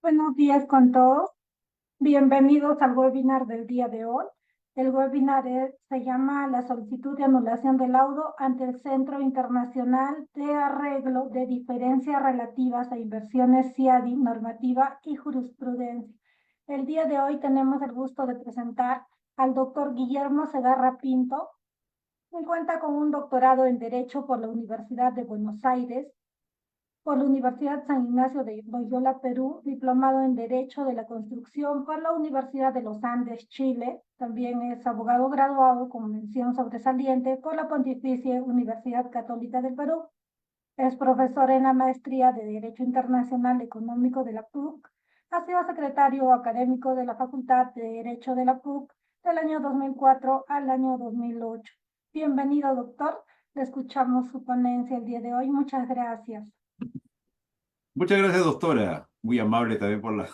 Buenos días con todos. Bienvenidos al webinar del día de hoy. El webinar se llama La solicitud de anulación de laudo ante el Centro Internacional de Arreglo de Diferencias Relativas a Inversiones CIADI, Normativa y Jurisprudencia. El día de hoy tenemos el gusto de presentar al doctor Guillermo Segarra Pinto. Él cuenta con un doctorado en Derecho por la Universidad de Buenos Aires, por la Universidad San Ignacio de Loyola, Perú, diplomado en Derecho de la Construcción por la Universidad de los Andes, Chile. También es abogado graduado con mención sobresaliente por la Pontificia Universidad Católica del Perú. Es profesor en la maestría de Derecho Internacional Económico de la PUC. Ha sido secretario académico de la Facultad de Derecho de la PUC del año 2004 al año 2008. Bienvenido, doctor. Le escuchamos su ponencia el día de hoy. Muchas gracias. Muchas gracias, doctora. Muy amable también por la,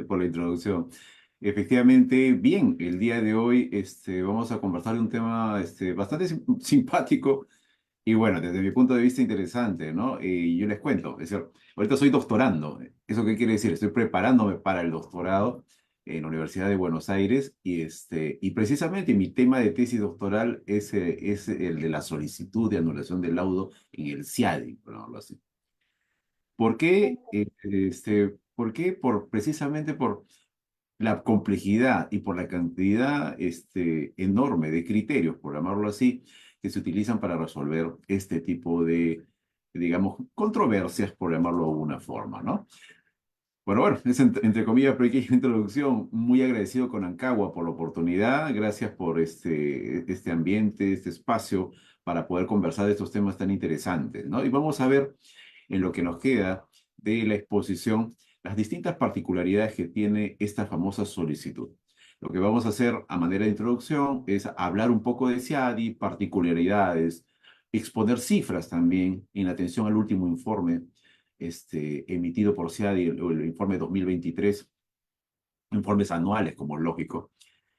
por la introducción. Efectivamente, bien, el día de hoy vamos a conversar de un tema bastante simpático y bueno, desde mi punto de vista interesante, ¿no? Y yo les cuento, es decir, ahorita soy doctorando. ¿Eso qué quiere decir? Estoy preparándome para el doctorado en la Universidad de Buenos Aires y precisamente mi tema de tesis doctoral es el de la solicitud de anulación del laudo en el CIADI, por llamarlo así. ¿Por qué? ¿Por qué? Precisamente por la complejidad y por la cantidad enorme de criterios, por llamarlo así, que se utilizan para resolver este tipo de, digamos, controversias, por llamarlo de alguna forma, ¿no? Bueno, es entre comillas, pequeña introducción. Muy agradecido con Ancagua por la oportunidad. Gracias por este ambiente, este espacio para poder conversar de estos temas tan interesantes, ¿no? Y vamos a ver en lo que nos queda de la exposición las distintas particularidades que tiene esta famosa solicitud. Lo que vamos a hacer a manera de introducción es hablar un poco de CIADI, particularidades, exponer cifras también en atención al último informe emitido por CIADI, el informe 2023, informes anuales como lógico,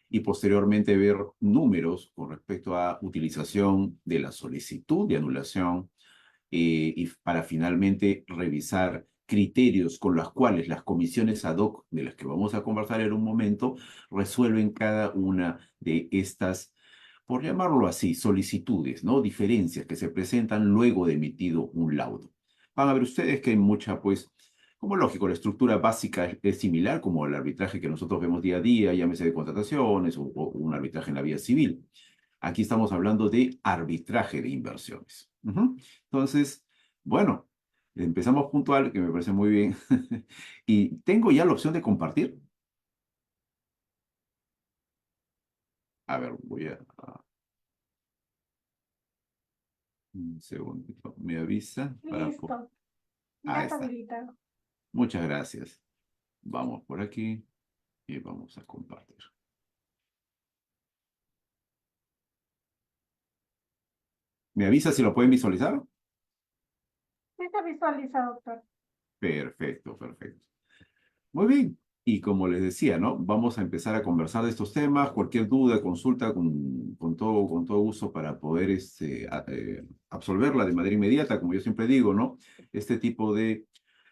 y posteriormente ver números con respecto a utilización de la solicitud de anulación y para finalmente revisar criterios con los cuales las comisiones ad hoc de las que vamos a conversar en un momento resuelven cada una de estas, por llamarlo así, solicitudes, ¿no? Diferencias que se presentan luego de emitido un laudo. Van a ver ustedes que hay mucha, pues, como lógico, la estructura básica es similar como el arbitraje que nosotros vemos día a día, llámese de contrataciones o un arbitraje en la vía civil. Aquí estamos hablando de arbitraje de inversiones. Entonces, bueno, empezamos puntual, que me parece muy bien. Y tengo ya la opción de compartir. A ver, voy un segundito. Me avisa para... Listo, ya Ahí está está. habilitado. Muchas gracias. Vamos por aquí y vamos a compartir. ¿Me avisa si lo pueden visualizar? Sí se visualiza, doctor. Perfecto, perfecto. Muy bien. Y como les decía, ¿no? Vamos a empezar a conversar de estos temas. Cualquier duda, consulta, con todo gusto para poder absolverla de manera inmediata, como yo siempre digo, ¿no? Este tipo de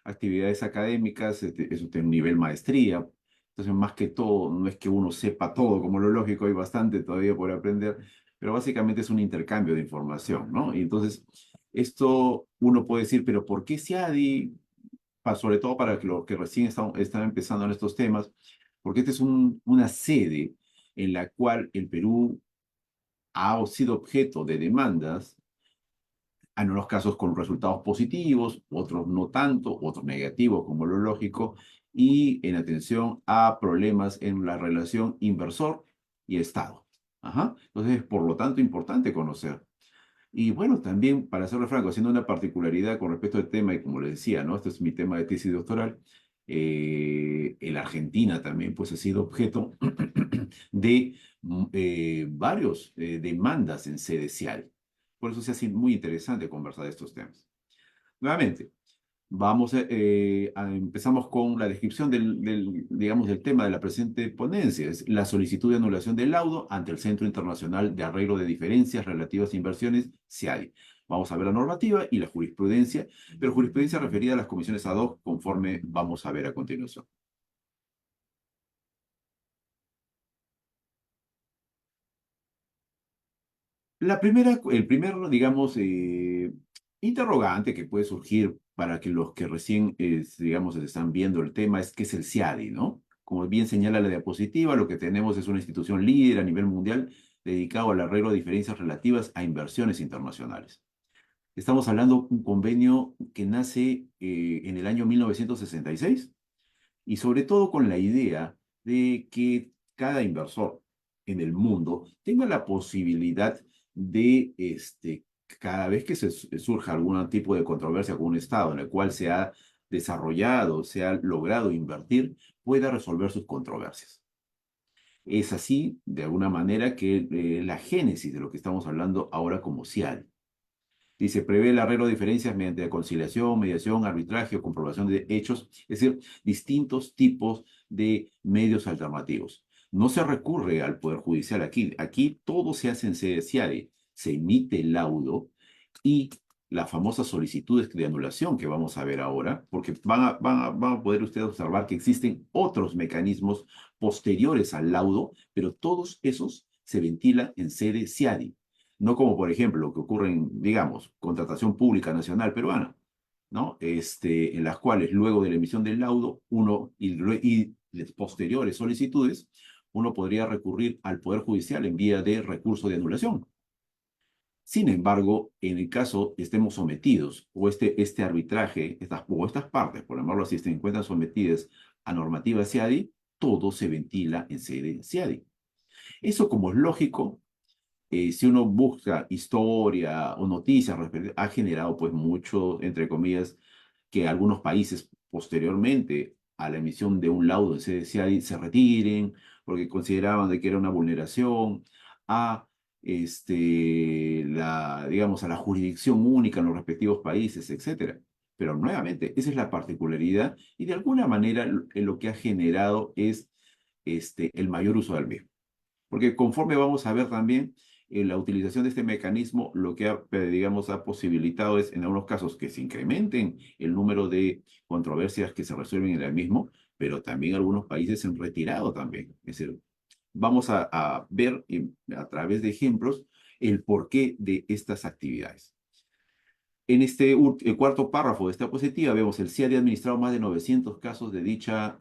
actividades académicas, eso tiene un nivel maestría. Entonces, más que todo, no es que uno sepa todo, como lo lógico, hay bastante todavía por aprender, pero básicamente es un intercambio de información, ¿no? Y entonces, esto uno puede decir, pero ¿por qué SIADI? Sobre todo para los que recién están empezando en estos temas, porque esta es una sede en la cual el Perú ha sido objeto de demandas, en unos casos con resultados positivos, otros no tanto, otros negativos, como lo lógico, y en atención a problemas en la relación inversor y Estado. Ajá. Entonces, es por lo tanto importante conocer. Y bueno, también, para serlo franco, haciendo una particularidad con respecto al tema, y como les decía, ¿no? Este es mi tema de tesis doctoral, en la Argentina también, pues ha sido objeto de varios demandas en sede CIAL. Por eso se hace muy interesante conversar de estos temas. Nuevamente, Empezamos con la descripción digamos, del tema de la presente ponencia, es la solicitud de anulación del laudo ante el Centro Internacional de Arreglo de Diferencias Relativas a Inversiones, CIADI. Vamos a ver la normativa y la jurisprudencia, pero jurisprudencia referida a las comisiones ad hoc, conforme vamos a ver a continuación. El primer, digamos, interrogante que puede surgir para que los que recién, digamos, están viendo el tema es qué es el CIADI, ¿no? Como bien señala la diapositiva, lo que tenemos es una institución líder a nivel mundial dedicado al arreglo de diferencias relativas a inversiones internacionales. Estamos hablando de un convenio que nace en el año 1966 y sobre todo con la idea de que cada inversor en el mundo tenga la posibilidad de, cada vez que surja algún tipo de controversia con un Estado en el cual se ha desarrollado, se ha logrado invertir, pueda resolver sus controversias. Es así, de alguna manera, que la génesis de lo que estamos hablando ahora como CIAD. Dice, prevé el arreglo de diferencias mediante conciliación, mediación, arbitraje o comprobación de hechos, es decir, distintos tipos de medios alternativos. No se recurre al Poder Judicial aquí. Aquí todo se hace en sede CIADI. Se emite el laudo y las famosas solicitudes de anulación que vamos a ver ahora, porque van a poder ustedes observar que existen otros mecanismos posteriores al laudo, pero todos esos se ventilan en sede CIADI. No como, por ejemplo, lo que ocurre en, digamos, contratación pública nacional peruana, ¿no? En las cuales luego de la emisión del laudo, y las posteriores solicitudes, uno podría recurrir al Poder Judicial en vía de recurso de anulación. Sin embargo, en el caso estemos sometidos, o este arbitraje, estas partes, por llamarlo así, se encuentran sometidas a normativa CIADI, todo se ventila en sede CIADI. Eso, como es lógico, si uno busca historia o noticias, ha generado pues mucho, entre comillas, que algunos países posteriormente a la emisión de un laudo de CDCI se retiren porque consideraban de que era una vulneración a, digamos, a la jurisdicción única en los respectivos países, etcétera. Pero nuevamente, esa es la particularidad y de alguna manera lo que ha generado es el mayor uso del mismo. Porque conforme vamos a ver también, la utilización de este mecanismo lo que ha, digamos, ha posibilitado es, en algunos casos, que se incrementen el número de controversias que se resuelven en el mismo, pero también algunos países se han retirado también. Es decir, vamos a ver a través de ejemplos el porqué de estas actividades. En este cuarto párrafo de esta diapositiva vemos el CIADI ha administrado más de 900 casos de dicha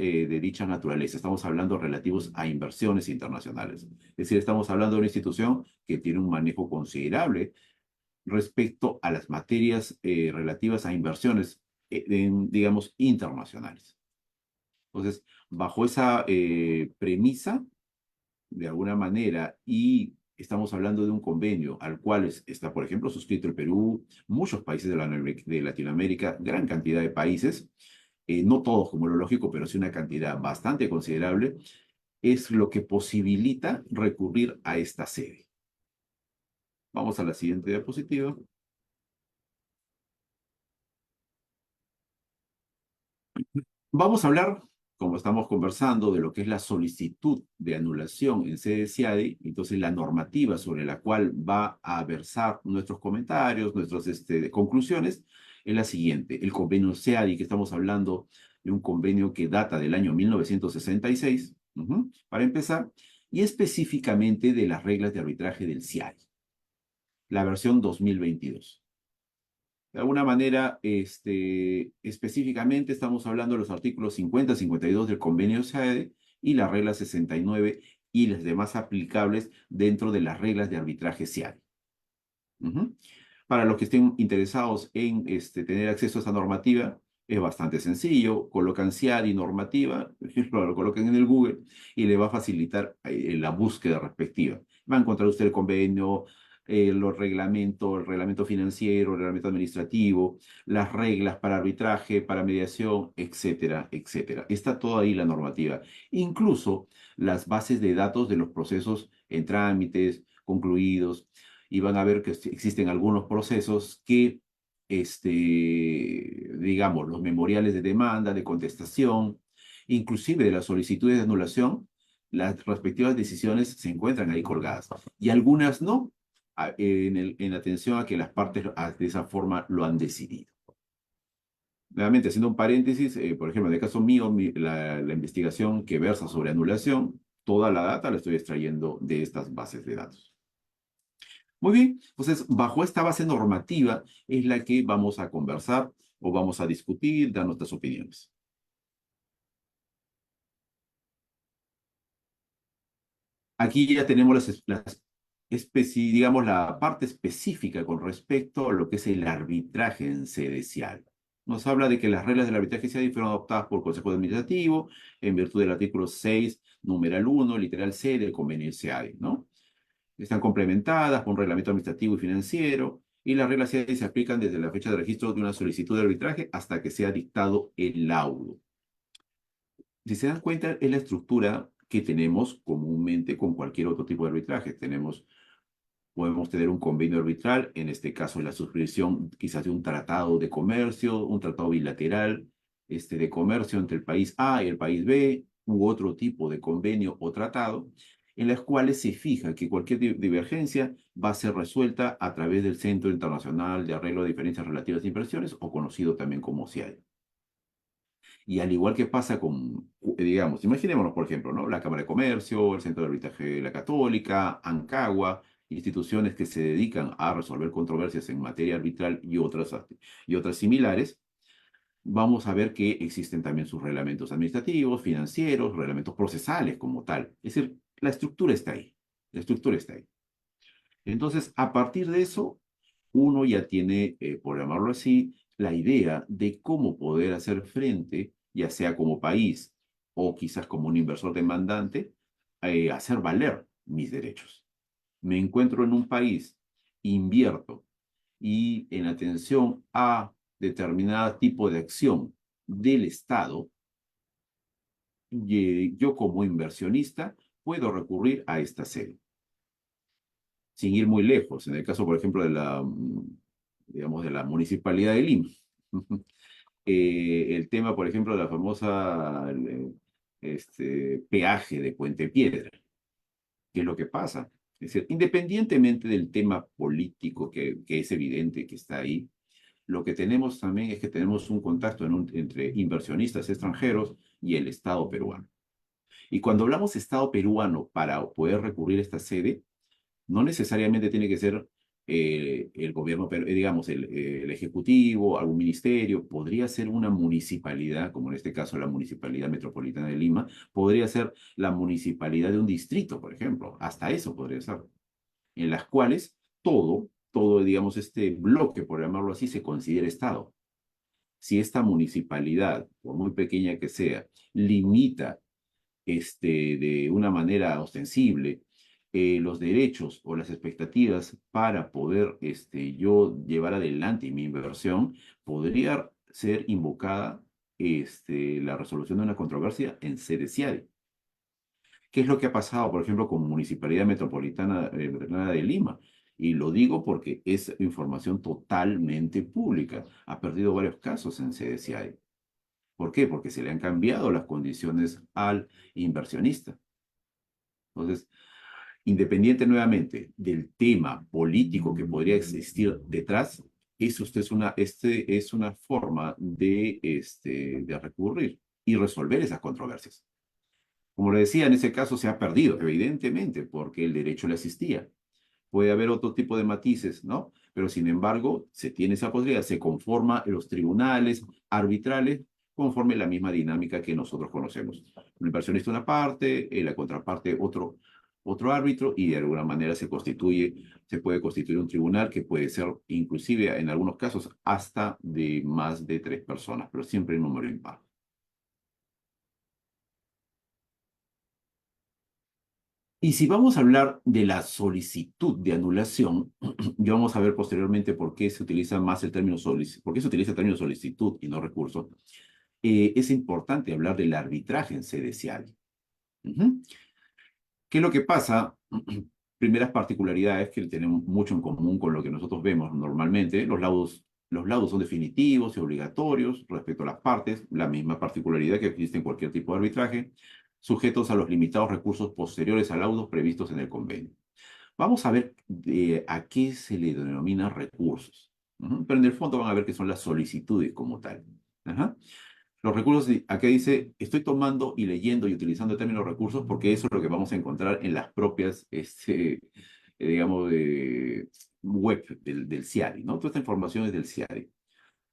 naturaleza. Estamos hablando relativos a inversiones internacionales. Es decir, estamos hablando de una institución que tiene un manejo considerable respecto a las materias relativas a inversiones, digamos, internacionales. Entonces, bajo esa premisa, de alguna manera, y estamos hablando de un convenio al cual está, por ejemplo, suscrito el Perú, muchos países de Latinoamérica, gran cantidad de países, no todos como lo lógico, pero sí una cantidad bastante considerable, es lo que posibilita recurrir a esta sede. Vamos a la siguiente diapositiva. Vamos a hablar, como estamos conversando, de lo que es la solicitud de anulación en sede CIADI, entonces la normativa sobre la cual va a versar nuestros comentarios, nuestras conclusiones, es la siguiente. El convenio CIADI, que estamos hablando de un convenio que data del año 1966, para empezar, y específicamente de las reglas de arbitraje del CIADI, la versión 2022. De alguna manera, específicamente estamos hablando de los artículos 50 y 52 del convenio SAED y la regla 69 y las demás aplicables dentro de las reglas de arbitraje SIADI. Para los que estén interesados en tener acceso a esta normativa, es bastante sencillo. Colocan SIADI normativa, por ejemplo, lo colocan en el Google y le va a facilitar la búsqueda respectiva. Va a encontrar usted el convenio, el reglamento financiero, el reglamento administrativo, las reglas para arbitraje, para mediación, etcétera, etcétera. Está toda ahí la normativa. Incluso las bases de datos de los procesos en trámites, concluidos, y van a ver que existen algunos procesos que digamos, los memoriales de demanda, de contestación, inclusive de las solicitudes de anulación, las respectivas decisiones se encuentran ahí colgadas y algunas no, en atención a que las partes de esa forma lo han decidido. Nuevamente, haciendo un paréntesis, por ejemplo, en el caso mío, la investigación que versa sobre anulación, toda la data la estoy extrayendo de estas bases de datos. Muy bien, entonces, bajo esta base normativa es la que vamos a conversar o vamos a discutir, dar nuestras opiniones. Aquí ya tenemos digamos, la parte específica con respecto a lo que es el arbitraje en sede CIADI. Nos habla de que las reglas del arbitraje CIADI fueron adoptadas por el Consejo Administrativo en virtud del artículo 6, numeral 1, literal C del convenio CIADI, ¿no? Están complementadas por un reglamento administrativo y financiero, y las reglas CIADI se aplican desde la fecha de registro de una solicitud de arbitraje hasta que sea dictado el laudo. Si se dan cuenta, es la estructura que tenemos comúnmente con cualquier otro tipo de arbitraje. Podemos tener un convenio arbitral, en este caso la suscripción quizás de un tratado de comercio, un tratado bilateral de comercio entre el país A y el país B, u otro tipo de convenio o tratado, en las cuales se fija que cualquier divergencia va a ser resuelta a través del Centro Internacional de Arreglo de Diferencias Relativas de Inversiones, o conocido también como CIADI. Y al igual que pasa con, digamos, imaginémonos, por ejemplo, ¿no? La Cámara de Comercio, el Centro de Arbitraje de la Católica, ANCAGUA, instituciones que se dedican a resolver controversias en materia arbitral y otras similares, vamos a ver que existen también sus reglamentos administrativos, financieros, reglamentos procesales como tal. Es decir, la estructura está ahí. La estructura está ahí. Entonces, a partir de eso, uno ya tiene, por llamarlo así, la idea de cómo poder hacer frente, ya sea como país o quizás como un inversor demandante, hacer valer mis derechos. Me encuentro en un país, invierto y en atención a determinado tipo de acción del Estado, yo como inversionista puedo recurrir a esta sede sin ir muy lejos. En el caso, por ejemplo, digamos, de la Municipalidad de Lima. El tema, por ejemplo, de la famosa peaje de Puente Piedra. ¿Qué es lo que pasa? Es decir, independientemente del tema político que es evidente que está ahí, lo que tenemos también es que tenemos un contacto entre inversionistas extranjeros y el Estado peruano. Y cuando hablamos Estado peruano para poder recurrir a esta sede, no necesariamente tiene que ser el gobierno, digamos, el ejecutivo, algún ministerio, podría ser una municipalidad, como en este caso la Municipalidad Metropolitana de Lima, podría ser la municipalidad de un distrito, por ejemplo, hasta eso podría ser, en las cuales todo, digamos, este bloque, por llamarlo así, se considera Estado. Si esta municipalidad, por muy pequeña que sea, limita de una manera ostensible los derechos o las expectativas para poder yo llevar adelante mi inversión, podría ser invocada la resolución de una controversia en sede CIADI. ¿Qué es lo que ha pasado, por ejemplo, con Municipalidad Metropolitana de Lima? Y lo digo porque es información totalmente pública. Ha perdido varios casos en sede CIADI. ¿Por qué? Porque se le han cambiado las condiciones al inversionista. Entonces, independiente nuevamente del tema político que podría existir detrás, es una forma de recurrir y resolver esas controversias. Como le decía, en ese caso se ha perdido, evidentemente, porque el derecho le asistía. Puede haber otro tipo de matices, ¿no? Pero sin embargo, se tiene esa posibilidad, se conforma en los tribunales arbitrales conforme la misma dinámica que nosotros conocemos. Un inversionista una parte, la contraparte otro árbitro, y de alguna manera se puede constituir un tribunal que puede ser inclusive en algunos casos hasta de más de 3 personas, pero siempre en número impar. Y si vamos a hablar de la solicitud de anulación, ya vamos a ver posteriormente por qué se utiliza más el término por qué se utiliza el término solicitud y no recurso. Es importante hablar del arbitraje en sede CIADI. ¿Qué es lo que pasa? Primeras particularidades que tenemos mucho en común con lo que nosotros vemos normalmente. Los laudos Los laudos son definitivos y obligatorios respecto a las partes, la misma particularidad que existe en cualquier tipo de arbitraje, sujetos a los limitados recursos posteriores a laudos previstos en el convenio. Vamos a ver a qué se le denomina recursos. Pero en el fondo van a ver que son las solicitudes como tal. Ajá. Los recursos, acá dice, estoy tomando y leyendo y utilizando el término recursos porque eso es lo que vamos a encontrar en las propias, digamos, web del CIADI, ¿no? Toda esta información es del CIADI.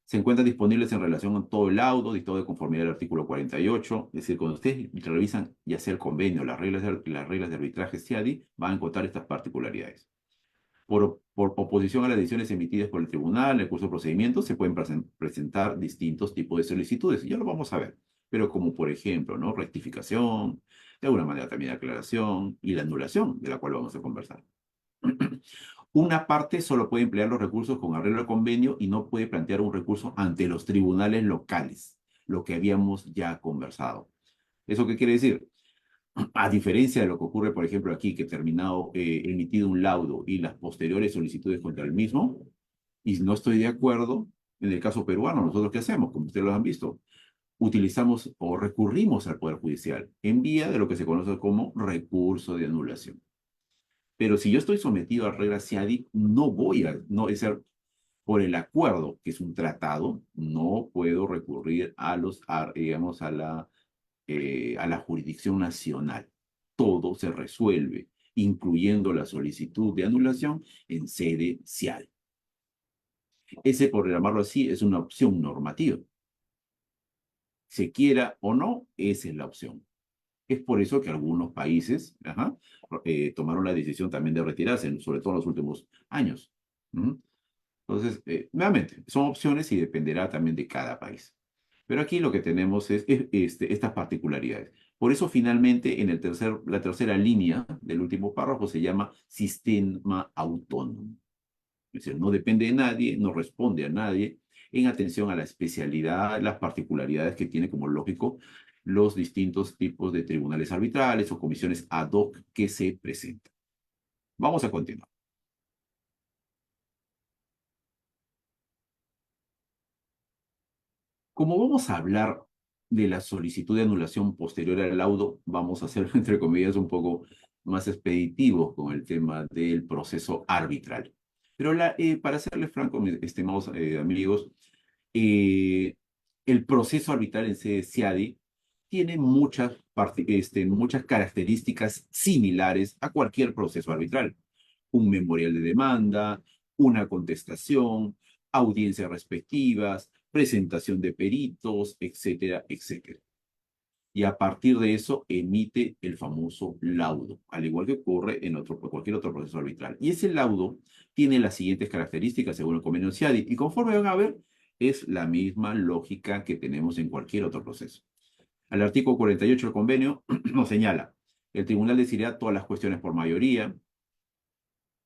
Se encuentran disponibles en relación con todo el laudo, dictado de conformidad al artículo 48. Es decir, cuando ustedes revisan ya sea el convenio, las reglas de arbitraje CIADI, van a encontrar estas particularidades. Por oposición a las decisiones emitidas por el tribunal, en el curso de procedimiento, se pueden presentar distintos tipos de solicitudes. Ya lo vamos a ver. Pero como por ejemplo, ¿no? Rectificación, de alguna manera también aclaración y la anulación, de la cual vamos a conversar. Una parte solo puede emplear los recursos con arreglo al convenio y no puede plantear un recurso ante los tribunales locales, lo que habíamos ya conversado. ¿Eso qué quiere decir? A diferencia de lo que ocurre, por ejemplo, aquí, que terminado, emitido un laudo y las posteriores solicitudes contra el mismo, y no estoy de acuerdo, en el caso peruano, nosotros qué hacemos, como ustedes lo han visto, utilizamos o recurrimos al Poder Judicial en vía de lo que se conoce como recurso de anulación. Pero si yo estoy sometido a reglas CIADI, no voy a, no, es decir, por el acuerdo, que es un tratado, no puedo recurrir digamos, a la jurisdicción nacional. Todo se resuelve, incluyendo la solicitud de anulación en sede CIADI. Ese, por llamarlo así, es una opción normativa. Se quiera o no, esa es la opción. Es por eso que algunos países tomaron la decisión también de retirarse, sobre todo en los últimos años. ¿Mm? Entonces, nuevamente, son opciones y dependerá también de cada país. Pero aquí lo que tenemos es, estas particularidades. Por eso, finalmente, en la tercera línea del último párrafo se llama sistema autónomo. Es decir, no depende de nadie, no responde a nadie, en atención a la especialidad, las particularidades que tiene como lógico los distintos tipos de tribunales arbitrales o comisiones ad hoc que se presentan. Vamos a continuar. Como vamos a hablar de la solicitud de anulación posterior al laudo, vamos a hacer, entre comillas, un poco más expeditivos con el tema del proceso arbitral. Pero para serles franco, mis estimados amigos, eh, el proceso arbitral en sede CIADI tiene muchas características similares a cualquier proceso arbitral. Un memorial de demanda, una contestación, audiencias respectivas, presentación de peritos, etcétera, etcétera. Y a partir de eso emite el famoso laudo, al igual que ocurre en cualquier otro proceso arbitral. Y ese laudo tiene las siguientes características según el convenio CIADI, y conforme van a ver, es la misma lógica que tenemos en cualquier otro proceso. Al artículo 48 del convenio nos señala, el tribunal decidirá todas las cuestiones por mayoría,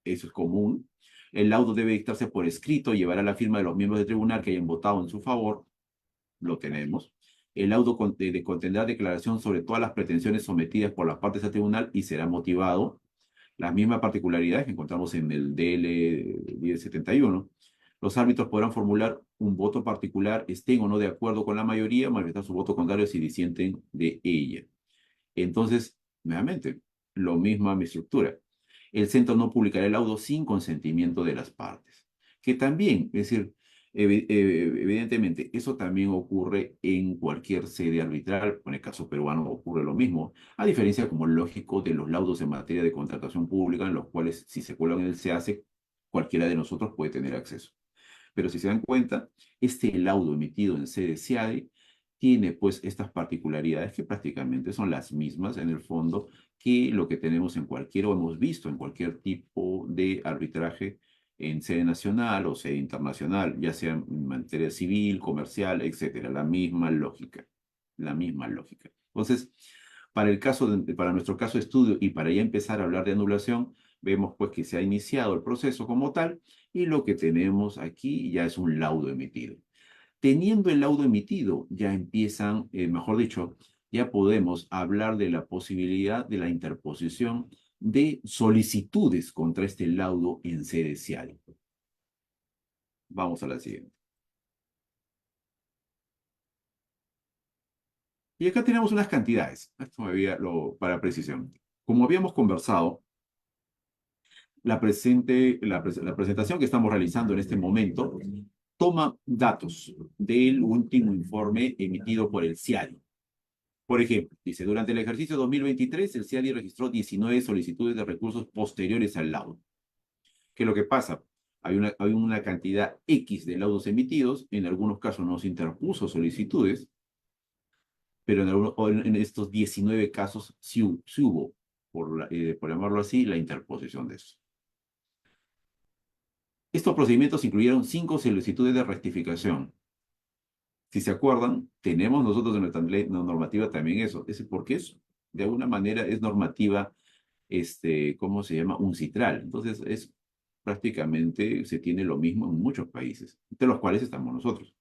eso es común. El laudo debe dictarse por escrito, llevará la firma de los miembros del tribunal que hayan votado en su favor, lo tenemos. El laudo contendrá declaración sobre todas las pretensiones sometidas por las partes al tribunal y será motivado. Las mismas particularidades que encontramos en el DL 1071. Los árbitros podrán formular un voto particular, estén o no de acuerdo con la mayoría, manifestar su voto contrario si disienten de ella. Entonces, nuevamente, lo mismo a mi estructura. El centro no publicará el laudo sin consentimiento de las partes. Que también, es decir, evidentemente, eso también ocurre en cualquier sede arbitral, en el caso peruano ocurre lo mismo, a diferencia, como lógico, de los laudos en materia de contratación pública, en los cuales, si se cuelan en el SEACE, cualquiera de nosotros puede tener acceso. Pero si se dan cuenta, este laudo emitido en sede CIADI tiene pues estas particularidades que prácticamente son las mismas en el fondo que lo que tenemos en cualquier, o hemos visto en cualquier tipo de arbitraje en sede nacional o sede internacional, ya sea en materia civil, comercial, etcétera. La misma lógica, la misma lógica. Entonces, para nuestro caso de estudio y para ya empezar a hablar de anulación, vemos pues que se ha iniciado el proceso como tal y lo que tenemos aquí ya es un laudo emitido. Teniendo el laudo emitido, ya empiezan, mejor dicho, ya podemos hablar de la posibilidad de la interposición de solicitudes contra este laudo en sede CIADI. Vamos a la siguiente. Y acá tenemos unas cantidades. Esto para precisión. Como habíamos conversado, la presentación que estamos realizando en este momento toma datos del último informe emitido por el CIADI. Por ejemplo, dice, durante el ejercicio 2023, el CIADI registró 19 solicitudes de recursos posteriores al laudo. ¿Qué es lo que pasa? Hay una cantidad X de laudos emitidos, en algunos casos no se interpuso solicitudes, pero en estos 19 casos sí hubo, por llamarlo así, la interposición de eso. Estos procedimientos incluyeron 5 solicitudes de rectificación. Si se acuerdan, tenemos nosotros en nuestra ley normativa también eso. Porque de alguna manera, es normativa, ¿cómo se llama? UNCITRAL. Entonces, prácticamente se tiene lo mismo en muchos países, entre los cuales estamos nosotros.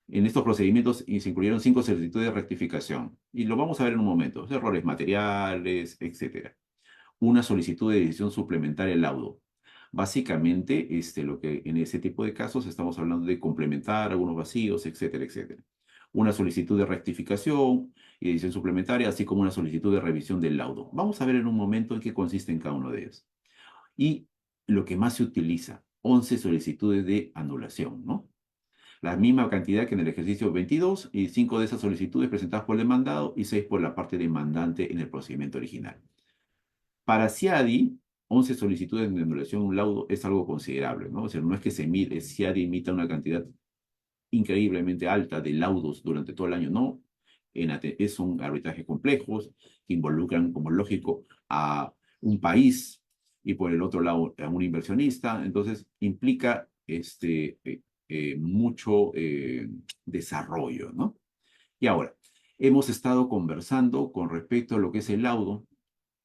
En estos procedimientos se incluyeron 5 solicitudes de rectificación. Y lo vamos a ver en un momento. Errores materiales, etcétera. Una solicitud de decisión suplementaria al laudo. Básicamente, lo que en ese tipo de casos estamos hablando de complementar algunos vacíos, etcétera, etcétera. Una solicitud de rectificación y decisión suplementaria, así como una solicitud de revisión del laudo. Vamos a ver en un momento en qué consiste en cada uno de ellos. Y lo que más se utiliza, 11 solicitudes de anulación, ¿no? La misma cantidad que en el ejercicio 22 y 5 de esas solicitudes presentadas por el demandado y 6 por la parte demandante en el procedimiento original. Para CIADI, 11 solicitudes de anulación de un laudo es algo considerable, ¿no? O sea, no es que CIADI emita una cantidad increíblemente alta de laudos durante todo el año, no. Son arbitrajes complejos que involucran, como lógico, a un país y por el otro lado a un inversionista. Entonces, implica mucho desarrollo, ¿no? Y ahora, hemos estado conversando con respecto a lo que es el laudo,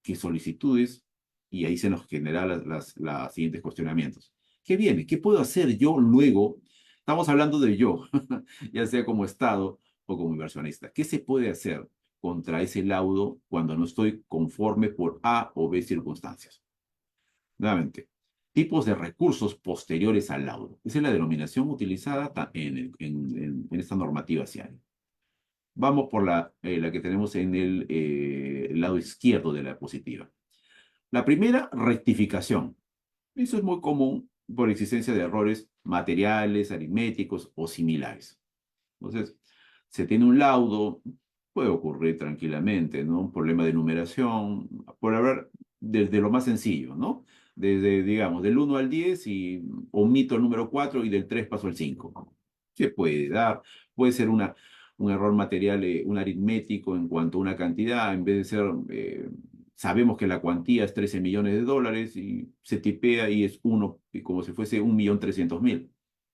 qué solicitudes, y ahí se nos generan los siguientes cuestionamientos. ¿Qué viene? ¿Qué puedo hacer yo luego? Estamos hablando de yo, ya sea como Estado o como inversionista. ¿Qué se puede hacer contra ese laudo cuando no estoy conforme por A o B circunstancias? Nuevamente, tipos de recursos posteriores al laudo. Esa es la denominación utilizada en esta normativa CIARI. Vamos por la que tenemos en el lado izquierdo de la diapositiva. La primera, rectificación. Eso es muy común por existencia de errores materiales, aritméticos o similares. Entonces, se tiene un laudo, puede ocurrir tranquilamente, ¿no? Un problema de numeración, por haber desde lo más sencillo, ¿no? Desde, digamos, del 1 al 10 y omito el número 4 y del 3 paso al 5. Se puede dar, puede ser un error material, un aritmético en cuanto a una cantidad, en vez de ser, sabemos que la cuantía es 13 millones de dólares y se tipea y es como si fuese 1.300.000.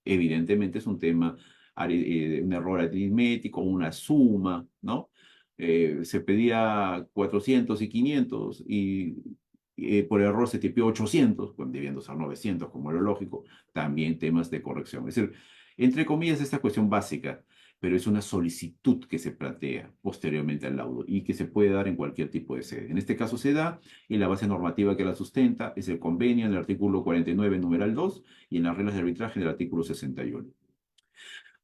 Evidentemente es un tema, un error aritmético, una suma, ¿no? Se pedía 400 y 500 y por error se tipió 800, pues, debiendo ser 900, como era lógico, también temas de corrección. Es decir, entre comillas, esta cuestión básica, pero es una solicitud que se plantea posteriormente al laudo y que se puede dar en cualquier tipo de sede. En este caso se da y la base normativa que la sustenta es el convenio en el artículo 49, numeral 2, y en las reglas de arbitraje del artículo 61.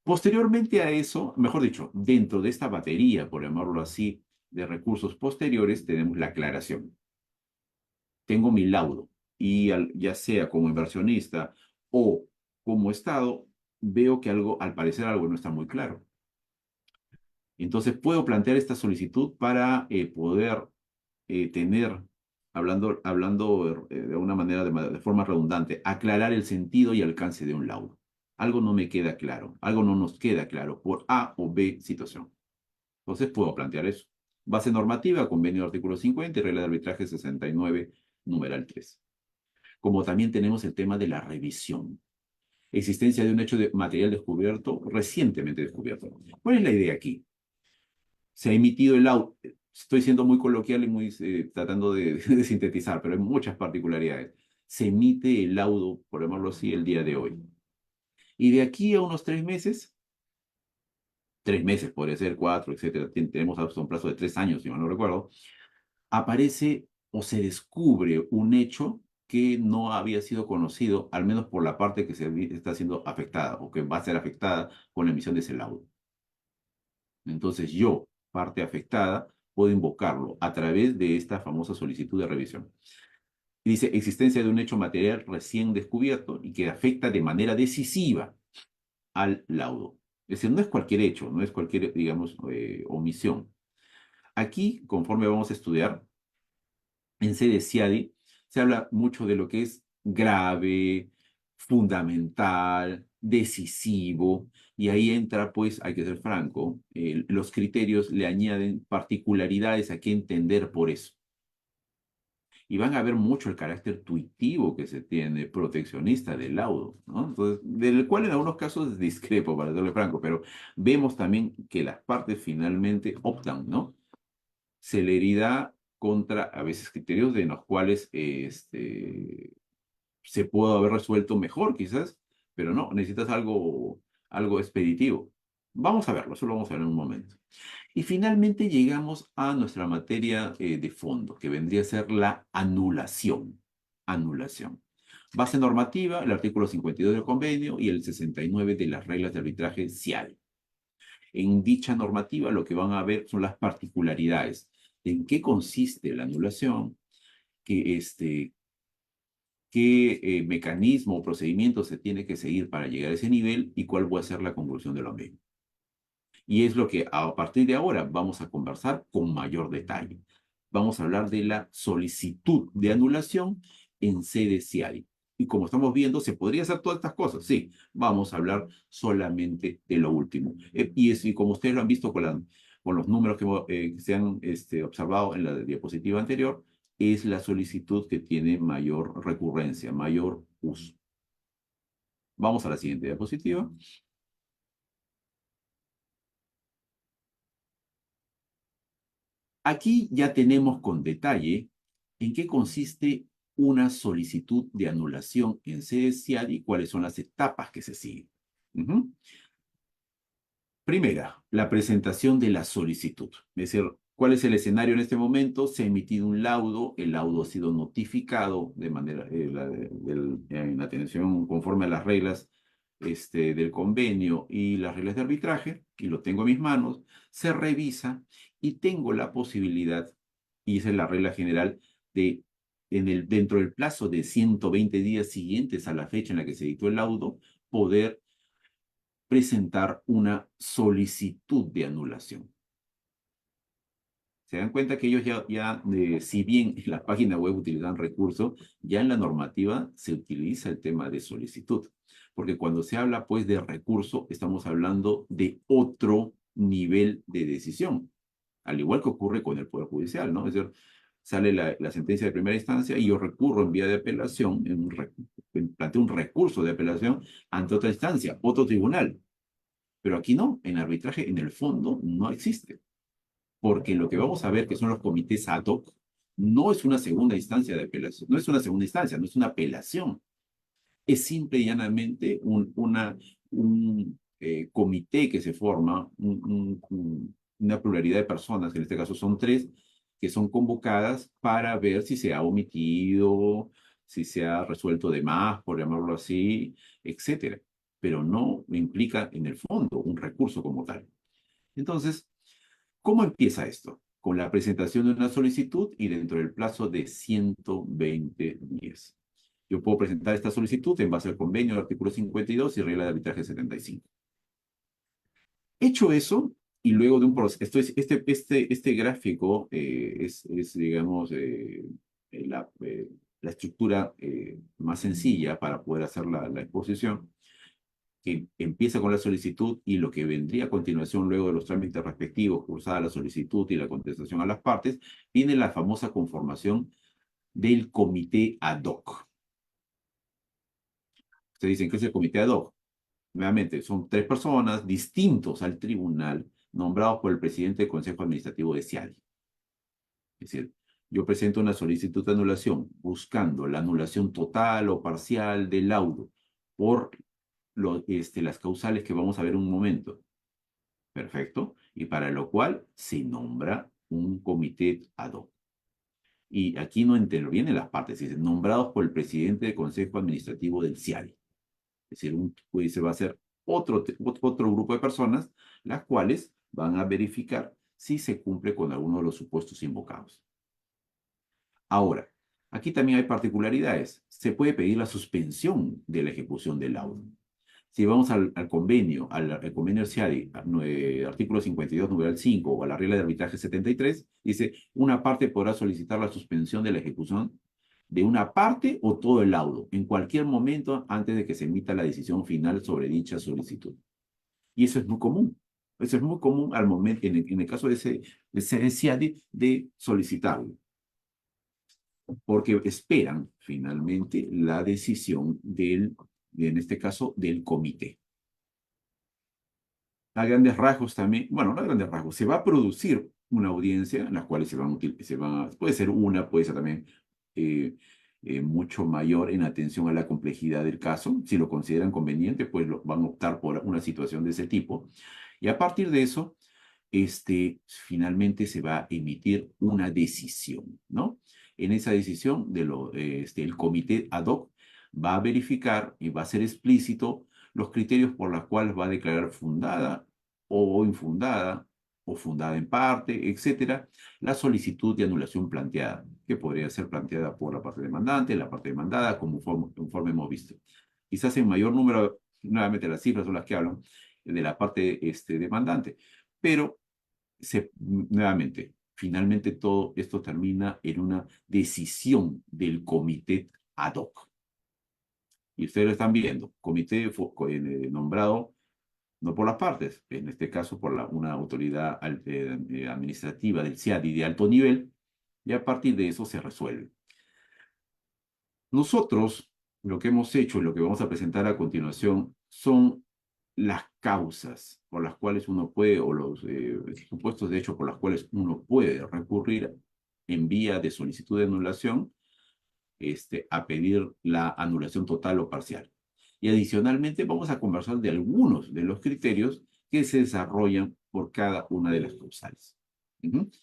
Posteriormente a eso, mejor dicho, dentro de esta batería, por llamarlo así, de recursos posteriores, tenemos la aclaración. Tengo mi laudo y ya sea como inversionista o como Estado, veo que al parecer algo no está muy claro. Entonces puedo plantear esta solicitud para poder tener, hablando de una manera de forma redundante, aclarar el sentido y alcance de un laudo. Algo no me queda claro, algo no nos queda claro por A o B situación. Entonces puedo plantear eso. Base normativa, convenio artículo 50 y regla de arbitraje 69, numeral 3. Como también tenemos el tema de la revisión. Existencia de un hecho de material descubierto, recientemente descubierto. ¿Cuál es la idea aquí? Se ha emitido el laudo. Estoy siendo muy coloquial y muy tratando de sintetizar, pero hay muchas particularidades. Se emite el laudo, por llamarlo así, el día de hoy. Y de aquí a unos 3 meses, podría ser 4, etcétera, tenemos hasta un plazo de 3 años, si mal no recuerdo, aparece o se descubre un hecho que no había sido conocido, al menos por la parte que está siendo afectada o que va a ser afectada con la emisión de ese laudo. Entonces yo, parte afectada puede invocarlo a través de esta famosa solicitud de revisión. Dice, existencia de un hecho material recién descubierto y que afecta de manera decisiva al laudo. Es decir, no es cualquier hecho, no es cualquier, digamos, omisión. Aquí, conforme vamos a estudiar, en sede CIADI, se habla mucho de lo que es grave, fundamental, decisivo, y ahí entra, pues, hay que ser franco, los criterios le añaden particularidades a que entender por eso. Y van a ver mucho el carácter tuitivo que se tiene, proteccionista del laudo, ¿no? Entonces, del cual en algunos casos discrepo, para serle franco, pero vemos también que las partes finalmente optan, ¿no? Celeridad contra, a veces, criterios de los cuales se pudo haber resuelto mejor, quizás, pero no, necesitas algo expeditivo. Vamos a verlo, eso lo vamos a ver en un momento. Y finalmente llegamos a nuestra materia de fondo, que vendría a ser la anulación. Anulación. Base normativa, el artículo 52 del convenio y el 69 de las reglas de arbitraje CIAL. En dicha normativa lo que van a ver son las particularidades. ¿En qué consiste la anulación? ¿Qué mecanismo o procedimiento se tiene que seguir para llegar a ese nivel y cuál va a ser la conclusión de lo mismo? Y es lo que a partir de ahora vamos a conversar con mayor detalle. Vamos a hablar de la solicitud de anulación en sede CIADI. Y como estamos viendo, ¿se podría hacer todas estas cosas? Sí, vamos a hablar solamente de lo último. Y como ustedes lo han visto con los números que se han observado en la diapositiva anterior, es la solicitud que tiene mayor recurrencia, mayor uso. Vamos a la siguiente diapositiva. Aquí ya tenemos con detalle en qué consiste una solicitud de anulación en sede CIADI y cuáles son las etapas que se siguen. Primera, la presentación de la solicitud. Es decir, ¿cuál es el escenario en este momento? Se ha emitido un laudo, el laudo ha sido notificado de manera, en atención conforme a las reglas del convenio y las reglas de arbitraje, y lo tengo en mis manos, se revisa y tengo la posibilidad, y esa es la regla general, de dentro del plazo de 120 días siguientes a la fecha en la que se dictó el laudo, poder presentar una solicitud de anulación. Se dan cuenta que ellos si bien en la página web utilizan recurso, ya en la normativa se utiliza el tema de solicitud. Porque cuando se habla, pues, de recurso, estamos hablando de otro nivel de decisión. Al igual que ocurre con el Poder Judicial, ¿no? Es decir, sale la sentencia de primera instancia y yo recurro en vía de apelación, planteo un recurso de apelación ante otra instancia, otro tribunal. Pero aquí no, en arbitraje, en el fondo, no existe. Porque lo que vamos a ver, que son los comités ad hoc, no es una segunda instancia de apelación, no es una segunda instancia, no es una apelación. Es simple y llanamente un comité que se forma, una pluralidad de personas, que en este caso son tres, que son convocadas para ver si se ha omitido, si se ha resuelto de más, por llamarlo así, etcétera. Pero no implica en el fondo un recurso como tal. Entonces, ¿cómo empieza esto? Con la presentación de una solicitud y dentro del plazo de 120 días. Yo puedo presentar esta solicitud en base al convenio del artículo 52 y regla de arbitraje 75. Hecho eso, y luego de un proceso, este gráfico digamos, la estructura más sencilla para poder hacer la exposición, que empieza con la solicitud y lo que vendría a continuación luego de los trámites respectivos, cursada la solicitud y la contestación a las partes, viene la famosa conformación del comité ad hoc. Ustedes dicen que es el comité ad hoc. Nuevamente, son tres personas distintos al tribunal, nombrados por el presidente del Consejo Administrativo de CIADI. Es decir, yo presento una solicitud de anulación buscando la anulación total o parcial del laudo por las causales que vamos a ver en un momento. Perfecto. Y para lo cual se nombra un comité ad hoc. Y aquí no intervienen las partes, dicen nombrados por el presidente del Consejo Administrativo del CIADI. Es decir, se va a hacer otro grupo de personas, las cuales van a verificar si se cumple con alguno de los supuestos invocados. Ahora, aquí también hay particularidades. Se puede pedir la suspensión de la ejecución del laudo. Si vamos al convenio, al convenio CIADI, artículo 52, numeral 5, o a la regla de arbitraje 73, dice, una parte podrá solicitar la suspensión de la ejecución de una parte o todo el laudo, en cualquier momento antes de que se emita la decisión final sobre dicha solicitud. Y eso es muy común. Eso es muy común al momento, en el caso de ese CIADI, de solicitarlo, porque esperan finalmente la decisión en este caso, del comité. A grandes rasgos también, bueno, no a grandes rasgos, se va a producir una audiencia en la cual puede ser una, puede ser también eh, mucho mayor en atención a la complejidad del caso. Si lo consideran conveniente, pues van a optar por una situación de ese tipo. Y a partir de eso, finalmente se va a emitir una decisión, ¿no? En esa decisión, el comité ad hoc va a verificar y va a ser explícito los criterios por los cuales va a declarar fundada o infundada o fundada en parte, etcétera, la solicitud de anulación planteada, que podría ser planteada por la parte demandante, la parte demandada, conforme hemos visto. Quizás en mayor número, nuevamente las cifras son las que hablan de la parte demandante, pero nuevamente, finalmente todo esto termina en una decisión del comité ad hoc. Y ustedes lo están viendo, comité nombrado no por las partes, en este caso por una autoridad administrativa del CIADI de alto nivel, y a partir de eso se resuelve. Nosotros lo que hemos hecho y lo que vamos a presentar a continuación son las causas por las cuales uno puede, o los supuestos de hecho por las cuales uno puede recurrir en vía de solicitud de anulación a pedir la anulación total o parcial. Y adicionalmente vamos a conversar de algunos de los criterios que se desarrollan por cada una de las causales.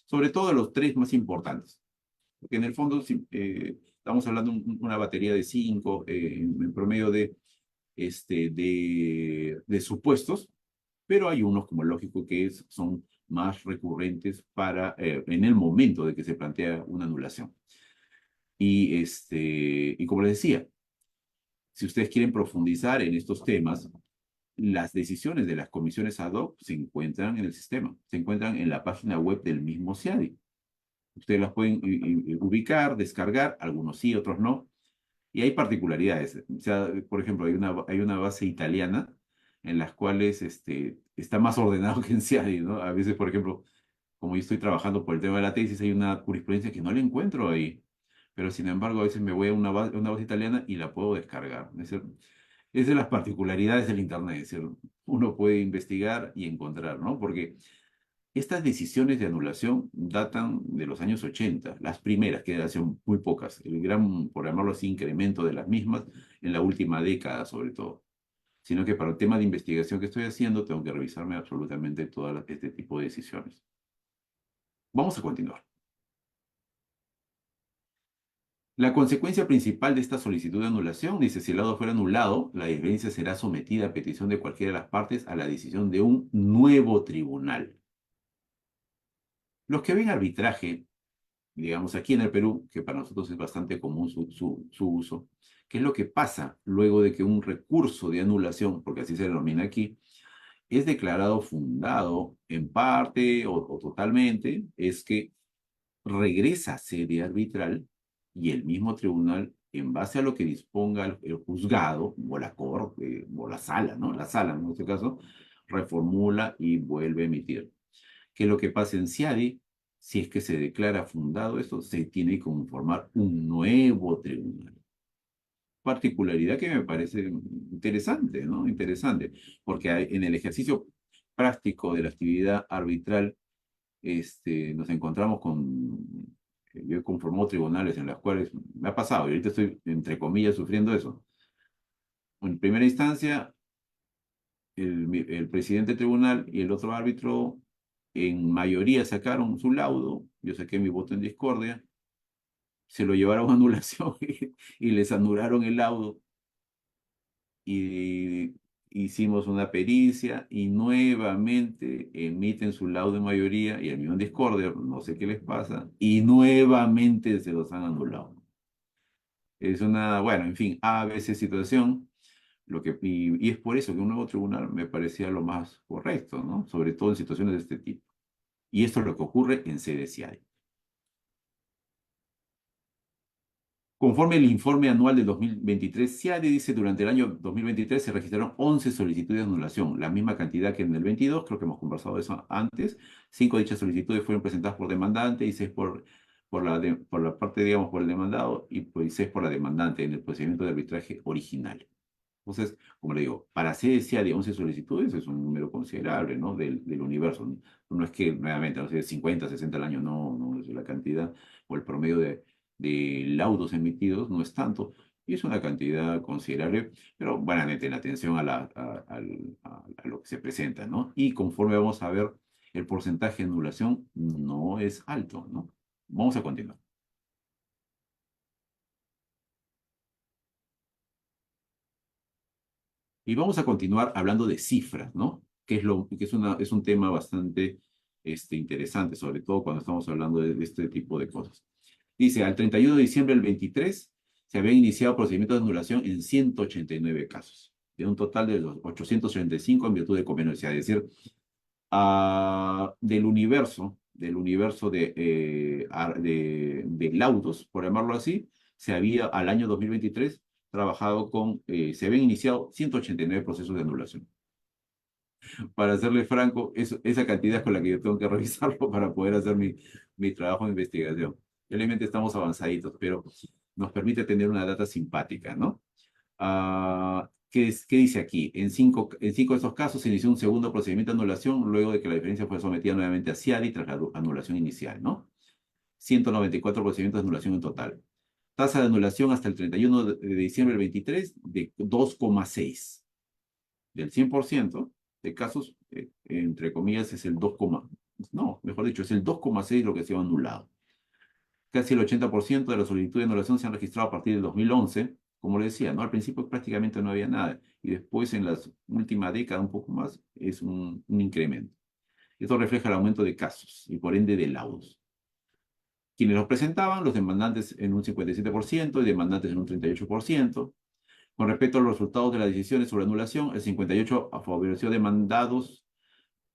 Sobre todo los tres más importantes. Porque en el fondo estamos hablando de una batería de 5 en promedio de supuestos, pero hay unos, como lógico, que son más recurrentes en el momento de que se plantea una anulación. Y como les decía, si ustedes quieren profundizar en estos temas, las decisiones de las comisiones ad hoc se encuentran en el sistema, se encuentran en la página web del mismo CIADI. Ustedes las pueden ubicar, descargar, algunos sí, otros no. Y hay particularidades. O sea, por ejemplo, hay una base italiana en las cuales está más ordenado que en CIADI, ¿no? A veces, por ejemplo, como yo estoy trabajando por el tema de la tesis, hay una jurisprudencia que no la encuentro ahí. Pero sin embargo, a veces me voy a una base italiana y la puedo descargar. Es de las particularidades del Internet. Es decir, uno puede investigar y encontrar, ¿no? Porque estas decisiones de anulación datan de los años 80, las primeras, que eran muy pocas. El gran, por llamarlo así, incremento de las mismas en la última década, sobre todo. Sino que para el tema de investigación que estoy haciendo, tengo que revisarme absolutamente todo este tipo de decisiones. Vamos a continuar. La consecuencia principal de esta solicitud de anulación dice, si el laudo fuera anulado, la diferencia será sometida a petición de cualquiera de las partes a la decisión de un nuevo tribunal. Los que ven arbitraje, digamos aquí en el Perú, que para nosotros es bastante común su uso, ¿qué es lo que pasa luego de que un recurso de anulación, porque así se denomina aquí, es declarado fundado en parte o totalmente? Es que regresa a sede arbitral y el mismo tribunal, en base a lo que disponga el juzgado o la corte o la sala, ¿no? La sala en este caso, reformula y vuelve a emitir. ¿Qué es lo que pasa en CIADI? Si es que se declara fundado esto, se tiene que conformar un nuevo tribunal. Particularidad que me parece interesante, ¿no? Interesante, porque en el ejercicio práctico de la actividad arbitral, nos encontramos yo he conformado tribunales en las cuales me ha pasado, y ahorita estoy, entre comillas, sufriendo eso. En primera instancia, el presidente del tribunal y el otro árbitro en mayoría sacaron su laudo, yo saqué mi voto en discordia, se lo llevaron a anulación y les anularon el laudo. Y hicimos una pericia y nuevamente emiten su laudo de mayoría y el millón discordia, no sé qué les pasa, y nuevamente se los han anulado. Es una, bueno, en fin, a veces situación, y es por eso que un nuevo tribunal me parecía lo más correcto, ¿no? Sobre todo en situaciones de este tipo. Y esto es lo que ocurre en sede CIADI. Conforme el informe anual de 2023, CIADI dice durante el año 2023 se registraron 11 solicitudes de anulación, la misma cantidad que en el 22, creo que hemos conversado de eso antes. 5 de dichas solicitudes fueron presentadas por demandante y 6 por la parte, digamos, por el demandado y pues 6 por la demandante en el procedimiento de arbitraje original. Entonces, como le digo, para CDCA de 11 solicitudes es un número considerable, ¿no? Del universo. No es que, nuevamente, no sé, 50, 60 al año, no, no es la cantidad, o el promedio de laudos emitidos no es tanto, y es una cantidad considerable, pero bueno, en atención a lo que se presenta, ¿no? Y conforme vamos a ver, el porcentaje de anulación no es alto, ¿no? Vamos a continuar. Y vamos a continuar hablando de cifras, ¿no? Que es un tema bastante interesante, sobre todo cuando estamos hablando de este tipo de cosas. Dice, al 31 de diciembre del 23 se habían iniciado procedimientos de anulación en 189 casos, de un total de los 835 en virtud de convenio. Es decir, del universo de laudos, por llamarlo así, se había al año 2023 trabajado se habían iniciado 189 procesos de anulación. Para serle franco, esa cantidad es con la que yo tengo que revisarlo para poder hacer mi trabajo de investigación. Realmente estamos avanzaditos, pero nos permite tener una data simpática, ¿no? ¿Qué dice aquí? En cinco de estos casos se inició un segundo procedimiento de anulación luego de que la diferencia fue sometida nuevamente a CIADI tras la anulación inicial, ¿no? 194 procedimientos de anulación en total. Tasa de anulación hasta el 31 de diciembre del 23 de 2,6. Del 100% de casos, entre comillas, es el 2, no, mejor dicho, es el 2,6 lo que se ha anulado. Casi el 80% de las solicitudes de anulación se han registrado a partir del 2011. Como le decía, ¿no? Al principio prácticamente no había nada y después en las últimas décadas un poco más es un incremento. Esto refleja el aumento de casos y por ende de laudos. Quienes los presentaban, los demandantes en un 57% y demandantes en un 38%. Con respecto a los resultados de las decisiones sobre anulación, el 58% favoreció a demandados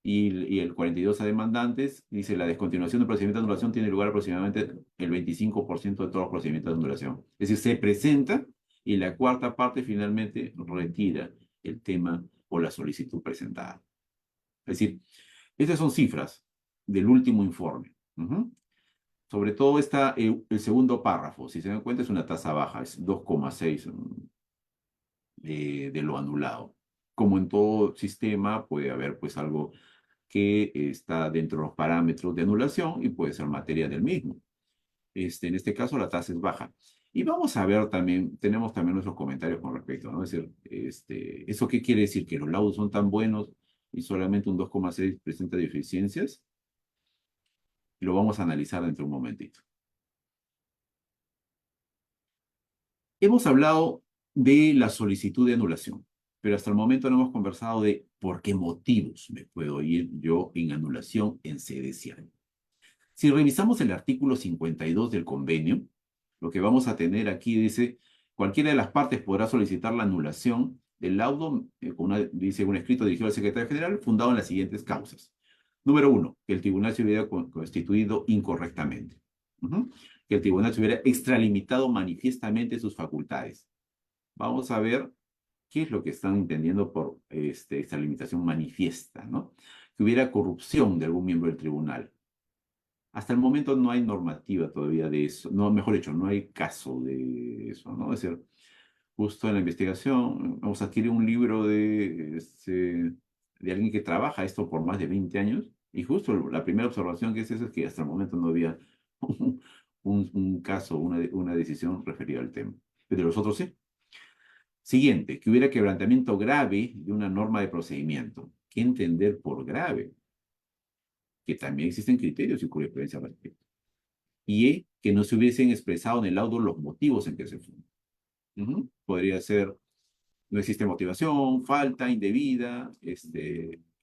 y el 42% a demandantes. Dice, la descontinuación del procedimiento de anulación tiene lugar aproximadamente el 25% de todos los procedimientos de anulación. Es decir, se presenta y la cuarta parte finalmente retira el tema o la solicitud presentada. Es decir, estas son cifras del último informe. Sobre todo está el segundo párrafo. Si se dan cuenta, es una tasa baja, es 2,6 de lo anulado. Como en todo sistema, puede haber pues algo que está dentro de los parámetros de anulación y puede ser materia del mismo. En este caso, la tasa es baja. Y vamos a ver también, tenemos también nuestros comentarios con respecto, ¿no? Es decir, ¿eso qué quiere decir? ¿Que los laudos son tan buenos y solamente un 2,6 presenta deficiencias? Lo vamos a analizar dentro de un momentito. Hemos hablado de la solicitud de anulación, pero hasta el momento no hemos conversado de por qué motivos me puedo ir yo en anulación en sede CIADI. Si revisamos el artículo 52 del convenio, lo que vamos a tener aquí dice, cualquiera de las partes podrá solicitar la anulación del laudo, dice un escrito dirigido al secretario general, fundado en las siguientes causas. Número 1, que el tribunal se hubiera constituido incorrectamente. Que el tribunal se hubiera extralimitado manifiestamente sus facultades. Vamos a ver qué es lo que están entendiendo por extralimitación manifiesta, ¿no? Que hubiera corrupción de algún miembro del tribunal. Hasta el momento no hay normativa todavía de eso, no, mejor dicho, no hay caso de eso, ¿no? Es decir, justo en la investigación, vamos a adquirir un libro de alguien que trabaja esto por más de 20 años, y justo la primera observación que es esa es que hasta el momento no había un caso, una decisión referida al tema. Pero de los otros sí. Siguiente, que hubiera quebrantamiento grave de una norma de procedimiento. ¿Qué entender por grave? Que también existen criterios y jurisprudencia al respecto. Y que no se hubiesen expresado en el laudo los motivos en que se funda. Podría ser No existe motivación, falta indebida,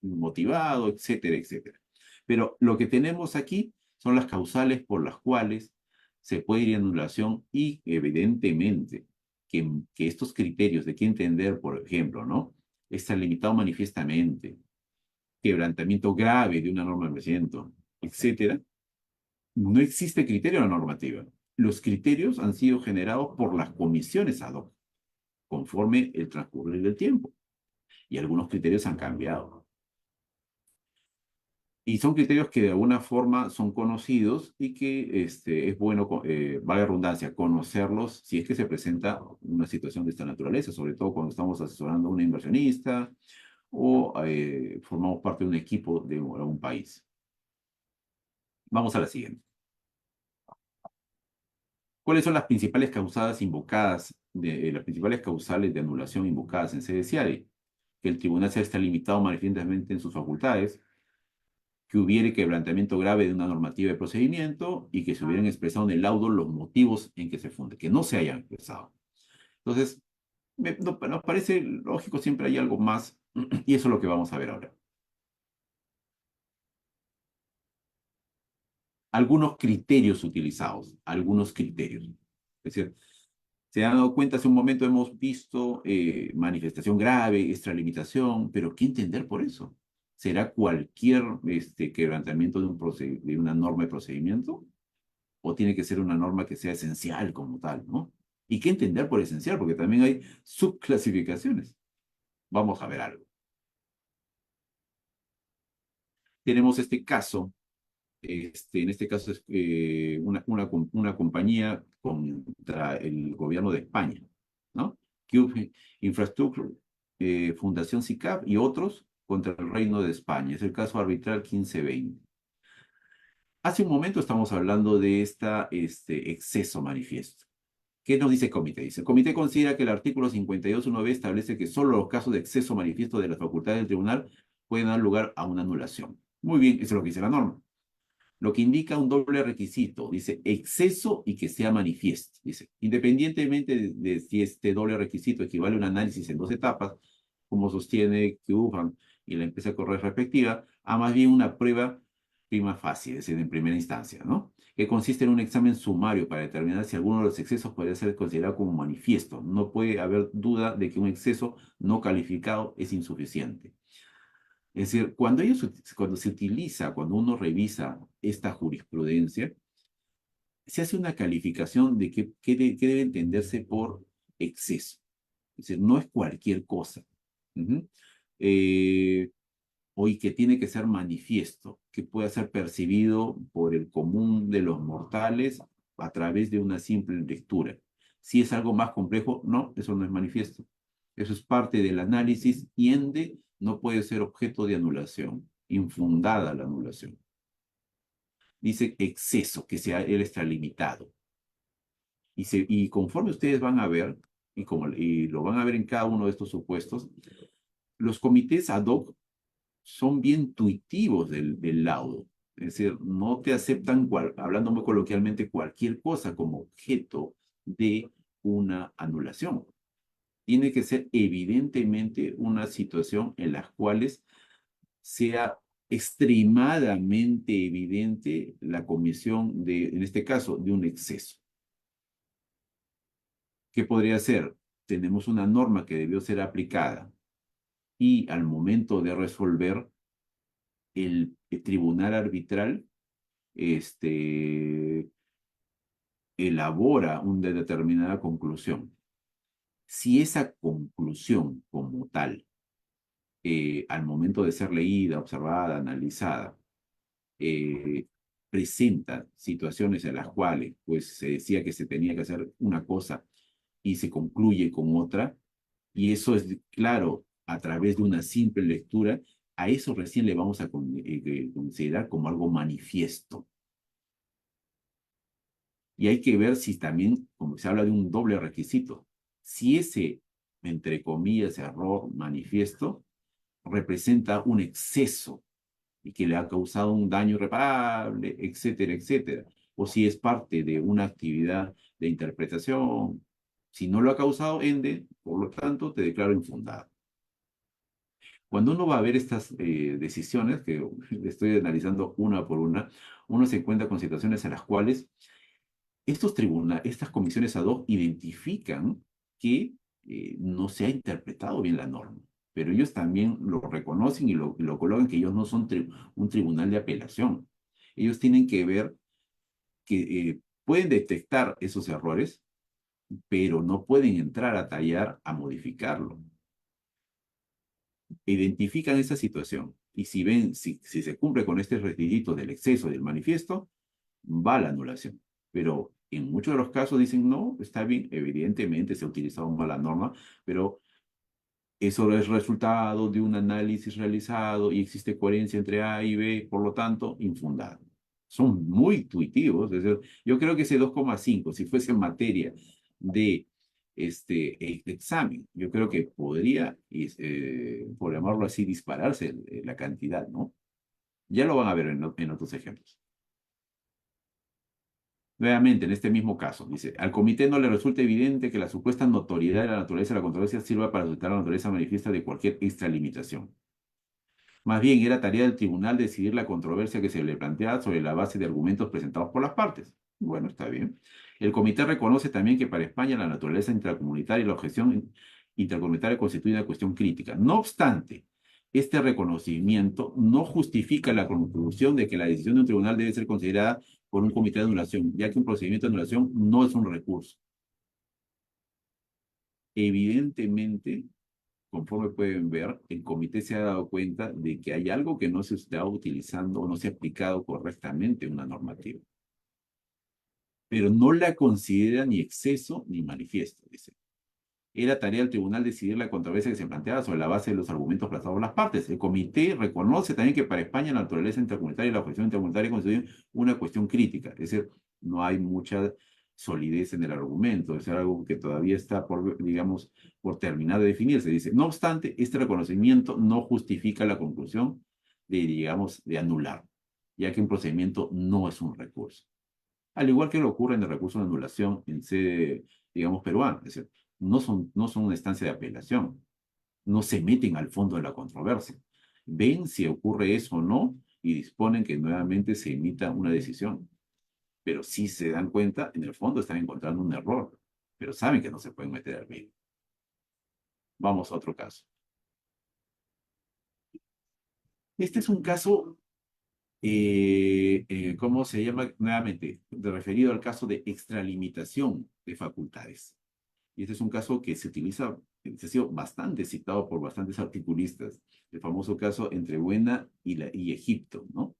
motivado, etcétera, etcétera. Pero lo que tenemos aquí son las causales por las cuales se puede ir a anulación y evidentemente que estos criterios de qué entender, por ejemplo, ¿no? Está limitado manifiestamente, quebrantamiento grave de una norma de procedimiento, etcétera. No existe criterio en la normativa. Los criterios han sido generados por las comisiones ad hoc, conforme el transcurrir del tiempo. Y algunos criterios han cambiado. Y son criterios que de alguna forma son conocidos y que es bueno, valga redundancia, conocerlos si es que se presenta una situación de esta naturaleza, sobre todo cuando estamos asesorando a un inversionista o formamos parte de un equipo de un país. Vamos a la siguiente. ¿Cuáles son las principales causadas invocadas, las principales causales de anulación invocadas en sede CIADI? Que el tribunal sea está limitado manifiestamente en sus facultades, que hubiere quebrantamiento grave de una normativa de procedimiento y que se hubieran expresado en el laudo los motivos en que se funde, que no se hayan expresado. Entonces, nos parece lógico, siempre hay algo más, y eso es lo que vamos a ver ahora. Algunos criterios utilizados, algunos criterios. Es decir, se han dado cuenta, hace un momento hemos visto manifestación grave, extralimitación, pero ¿qué entender por eso? ¿Será cualquier quebrantamiento de una norma de procedimiento? ¿O tiene que ser una norma que sea esencial como tal, ¿no? ¿Y qué entender por esencial? Porque también hay subclasificaciones. Vamos a ver algo. Tenemos este caso. En este caso es una compañía contra el gobierno de España, ¿no? Cube Infrastructure, Fundación SICAP y otros contra el Reino de España. Es el caso arbitral 1520. Hace un momento estamos hablando de este exceso manifiesto. ¿Qué nos dice el comité? Dice, el comité considera que el artículo 52.1b establece que solo los casos de exceso manifiesto de las facultades del tribunal pueden dar lugar a una anulación. Muy bien, eso es lo que dice la norma. Lo que indica un doble requisito, dice exceso y que sea manifiesto. Dice, independientemente de si este doble requisito equivale a un análisis en dos etapas, como sostiene QFAN y la empresa correa respectiva, a más bien una prueba prima facie, es decir, en primera instancia, ¿no? Que consiste en un examen sumario para determinar si alguno de los excesos puede ser considerado como manifiesto. No puede haber duda de que un exceso no calificado es insuficiente. Es decir, cuando se utiliza, cuando uno revisa esta jurisprudencia, se hace una calificación de qué debe entenderse por exceso. Es decir, no es cualquier cosa. Ujú. Eh, o que tiene que ser manifiesto, que pueda ser percibido por el común de los mortales a través de una simple lectura. Si es algo más complejo, no, eso no es manifiesto. Eso es parte del análisis y ende no puede ser objeto de anulación, infundada la anulación. Dice exceso, que sea él extralimitado. Y conforme ustedes van a ver, y lo van a ver en cada uno de estos supuestos, los comités ad hoc son bien intuitivos del laudo. Es decir, no te aceptan, hablando muy coloquialmente, cualquier cosa como objeto de una anulación. Tiene que ser evidentemente una situación en las cuales sea extremadamente evidente la comisión en este caso, de un exceso. ¿Qué podría ser? Tenemos una norma que debió ser aplicada y al momento de resolver, el tribunal arbitral elabora una determinada conclusión. Si esa conclusión como tal, al momento de ser leída, observada, analizada, eh, presenta situaciones en las cuales pues, se decía que se tenía que hacer una cosa y se concluye con otra, y eso es claro a través de una simple lectura, a eso recién le vamos a considerar como algo manifiesto. Y hay que ver si también, como se habla de un doble requisito, si ese, entre comillas, error manifiesto representa un exceso y que le ha causado un daño irreparable, etcétera, etcétera. O si es parte de una actividad de interpretación, Si no lo ha causado ende, por lo tanto, te declaro infundado. Cuando uno va a ver estas decisiones, que estoy analizando una por una, uno se encuentra con situaciones en las cuales estas comisiones ad hoc identifican que no se ha interpretado bien la norma, pero ellos también lo reconocen y lo colocan que ellos no son un tribunal de apelación. Ellos tienen que ver que pueden detectar esos errores, pero no pueden entrar a tallar, a modificarlo. Identifican esa situación y si ven, si se cumple con este requisito del exceso del manifiesto, va a la anulación. Pero en muchos de los casos dicen, no, está bien, evidentemente se ha utilizado mal la norma, pero eso es resultado de un análisis realizado y existe coherencia entre A y B, por lo tanto, infundado. Son muy intuitivos. Es decir, yo creo que ese 2,5, si fuese en materia de examen, yo creo que podría, por llamarlo así, dispararse la cantidad, ¿no? Ya lo van a ver en otros ejemplos. Nuevamente, en este mismo caso, dice, al comité no le resulta evidente que la supuesta notoriedad de la naturaleza de la controversia sirva para resultar la naturaleza manifiesta de cualquier extralimitación. Más bien, era tarea del tribunal decidir la controversia que se le plantea sobre la base de argumentos presentados por las partes. Bueno, está bien. El comité reconoce también que para España la naturaleza intracomunitaria y la objeción intercomunitaria constituye una cuestión crítica. No obstante, este reconocimiento no justifica la conclusión de que la decisión de un tribunal debe ser considerada por un comité de anulación, ya que un procedimiento de anulación no es un recurso. Evidentemente, conforme pueden ver, el comité se ha dado cuenta de que hay algo que no se está utilizando o no se ha aplicado correctamente en una normativa. Pero no la considera ni exceso ni manifiesto, dice. Era tarea del tribunal decidir la controversia que se planteaba sobre la base de los argumentos planteados por las partes. El comité reconoce también que para España la naturaleza intercomunitaria y la objeción intercomunitaria constituyen una cuestión crítica. Es decir, no hay mucha solidez en el argumento. Es algo que todavía está por, digamos, por terminar de definirse. Dice, no obstante, este reconocimiento no justifica la conclusión de, digamos, de anular, ya que un procedimiento no es un recurso. Al igual que lo ocurre en el recurso de anulación en sede, digamos, peruana. Es decir, no son una instancia de apelación, no se meten al fondo de la controversia. Ven si ocurre eso o no y disponen que nuevamente se emita una decisión. Pero si se dan cuenta, en el fondo están encontrando un error, pero saben que no se pueden meter al medio. Vamos a otro caso. Este es un caso, ¿cómo se llama? Nuevamente, referido al caso de extralimitación de facultades. Y este es un caso que se utiliza, se ha sido bastante citado por bastantes articulistas, el famoso caso entre Buena y Egipto, ¿no?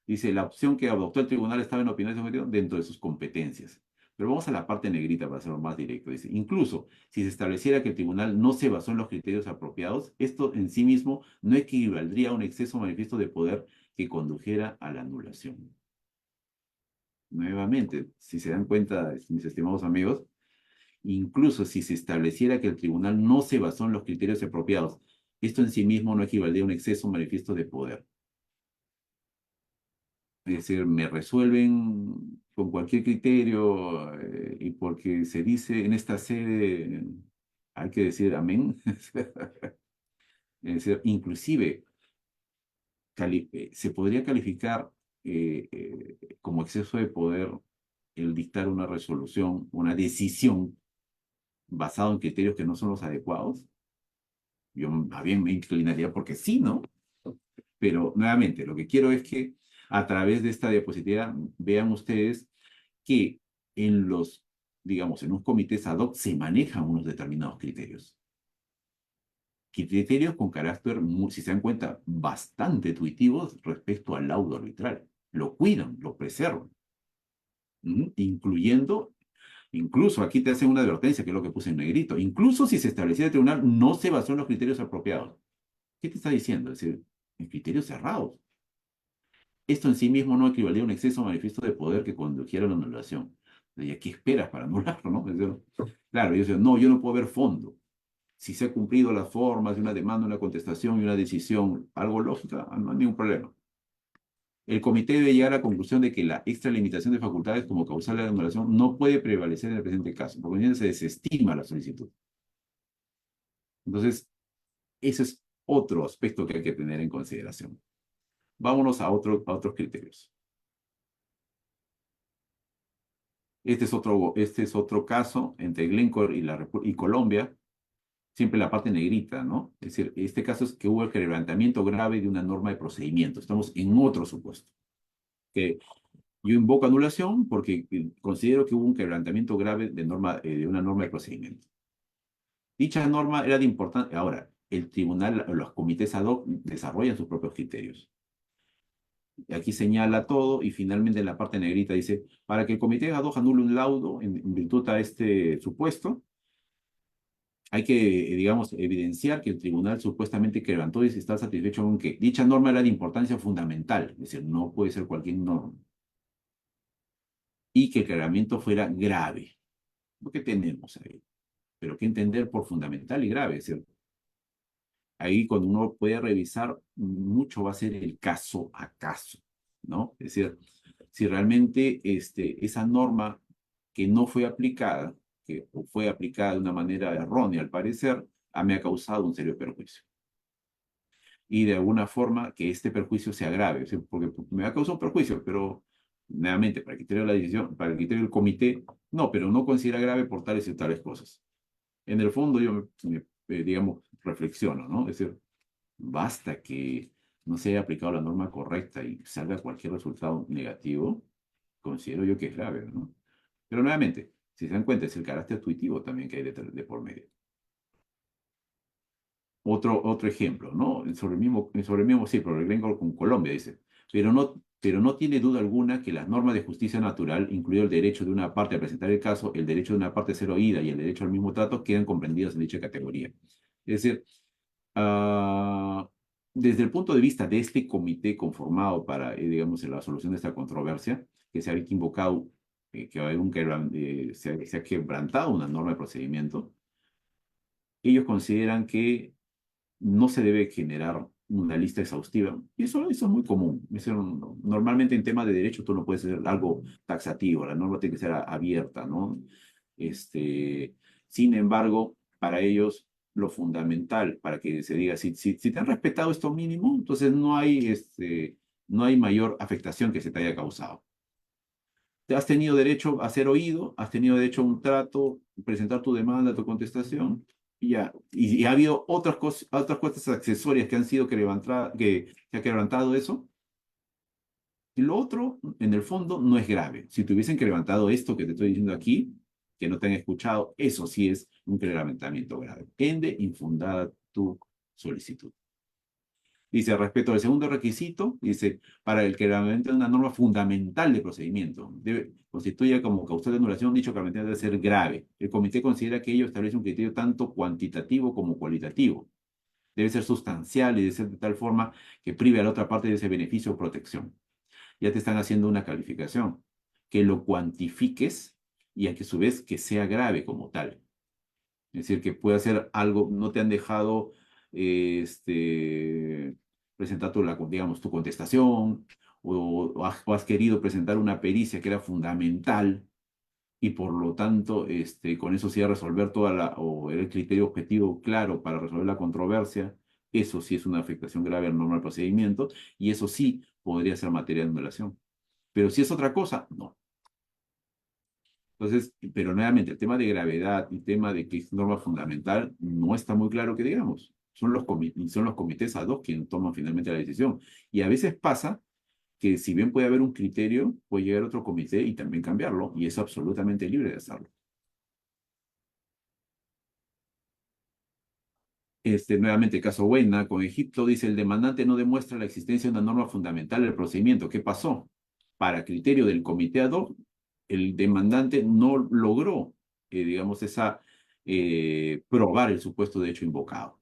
Dice, la opción que adoptó el tribunal estaba en opinión dentro de sus competencias. Pero vamos a la parte negrita para hacerlo más directo. Dice, incluso si se estableciera que el tribunal no se basó en los criterios apropiados, esto en sí mismo no equivaldría a un exceso manifiesto de poder que condujera a la anulación. Nuevamente, si se dan cuenta, mis estimados amigos, incluso si se estableciera que el tribunal no se basó en los criterios apropiados, esto en sí mismo no equivaldría a un exceso manifiesto de poder. Es decir, me resuelven con cualquier criterio y porque se dice en esta sede, hay que decir amén. Es decir, inclusive se podría calificar como exceso de poder el dictar una resolución, una decisión basado en criterios que no son los adecuados. Yo más bien me inclinaría porque sí, ¿no? Pero nuevamente, lo que quiero es que a través de esta diapositiva vean ustedes que en los, digamos, en un comité ad hoc se manejan unos determinados criterios. Criterios con carácter, si se dan cuenta, bastante intuitivos respecto al laudo arbitral. Lo cuidan, lo preservan, incluyendo. Incluso aquí te hacen una advertencia, que es lo que puse en negrito. Incluso si se establecía el tribunal no se basó en los criterios apropiados. ¿Qué te está diciendo? Es decir, en criterios cerrados. Esto en sí mismo no equivalía a un exceso manifiesto de poder que condujera a la anulación. ¿Y qué esperas para anularlo, no? Es decir, claro, yo decía, no, yo no puedo ver fondo. Si se han cumplido las formas de una demanda, una contestación y una decisión, algo lógica, no hay ningún problema. El comité debe llegar a la conclusión de que la extralimitación de facultades como causal de la anulación no puede prevalecer en el presente caso, por consiguiente se desestima la solicitud. Entonces, ese es otro aspecto que hay que tener en consideración. Vámonos a otros criterios. Este es otro caso entre Glencore y Colombia, siempre la parte negrita, ¿no? Es decir, este caso es que hubo el quebrantamiento grave de una norma de procedimiento. Estamos en otro supuesto. Que yo invoco anulación porque considero que hubo un quebrantamiento grave de una norma de procedimiento. Dicha norma era de importancia. Ahora, el tribunal, los comités ad hoc desarrollan sus propios criterios. Aquí señala todo y finalmente en la parte negrita dice, para que el comité ad hoc anule un laudo en virtud a este supuesto, hay que, digamos, evidenciar que el tribunal supuestamente quebrantó y está satisfecho con que dicha norma era de importancia fundamental, es decir, no puede ser cualquier norma, y que el quebrantamiento fuera grave. Lo que tenemos ahí. Pero que entender por fundamental y grave, es decir, ahí cuando uno puede revisar, mucho va a ser el caso a caso, ¿no? Es decir, si realmente esa norma que no fue aplicada, que fue aplicada de una manera errónea al parecer, me ha causado un serio perjuicio. Y de alguna forma que este perjuicio se agrave, ¿sí? Porque me ha causado un perjuicio, pero nuevamente, para el criterio de la decisión, para el criterio del comité, no, pero no considera grave por tales y tales cosas. En el fondo yo, digamos, reflexiono, ¿no? Es decir, basta que no se haya aplicado la norma correcta y salga cualquier resultado negativo, considero yo que es grave, ¿no? Pero nuevamente, si se dan cuenta, es el carácter tuitivo también que hay de por medio. Otro ejemplo, ¿no? Sobre el mismo, sí, pero el Glencore con Colombia dice, pero no tiene duda alguna que las normas de justicia natural, incluido el derecho de una parte a presentar el caso, el derecho de una parte a ser oída y el derecho al mismo trato, quedan comprendidos en dicha categoría. Es decir, ah, desde el punto de vista de este comité conformado para, digamos, la solución de esta controversia, que se ha invocado, que va a haber se ha quebrantado una norma de procedimiento, ellos consideran que no se debe generar una lista exhaustiva. Y eso es muy común. Normalmente en temas de derecho tú no puedes hacer algo taxativo, la norma tiene que ser abierta, ¿no? Sin embargo, para ellos lo fundamental para que se diga, si te han respetado esto mínimo, entonces no hay mayor afectación que se te haya causado. Te has tenido derecho a ser oído, has tenido derecho a un trato, presentar tu demanda, tu contestación, y ya. Y ha habido otras cosas accesorias que han sido que ha quebrantado eso. Y lo otro, en el fondo, no es grave. Si te hubiesen quebrantado esto que te estoy diciendo aquí, que no te han escuchado, eso sí es un quebrantamiento grave. Ende infundada tu solicitud. Dice, respecto al segundo requisito, dice, para el quebrantamiento de una norma fundamental de procedimiento, constituye como causal de anulación dicho quebrantamiento debe ser grave. El comité considera que ello establece un criterio tanto cuantitativo como cualitativo. Debe ser sustancial y debe ser de tal forma que prive a la otra parte de ese beneficio o protección. Ya te están haciendo una calificación, que lo cuantifiques y a que a su vez que sea grave como tal. Es decir, que puede ser algo, no te han dejado presentar digamos, tu contestación, o has querido presentar una pericia que era fundamental, y por lo tanto, con eso sí a resolver o el criterio objetivo claro para resolver la controversia, eso sí es una afectación grave al normal procedimiento, y eso sí podría ser materia de anulación. Pero si es otra cosa, no. Entonces, pero nuevamente, el tema de gravedad y el tema de que es norma fundamental no está muy claro que digamos. Son los comités ad hoc quienes toman finalmente la decisión. Y a veces pasa que si bien puede haber un criterio, puede llegar otro comité y también cambiarlo, y es absolutamente libre de hacerlo. Nuevamente, caso Buena, con Egipto, dice el demandante no demuestra la existencia de una norma fundamental del procedimiento. ¿Qué pasó? Para criterio del comité ad hoc, el demandante no logró, digamos, probar el supuesto de hecho invocado.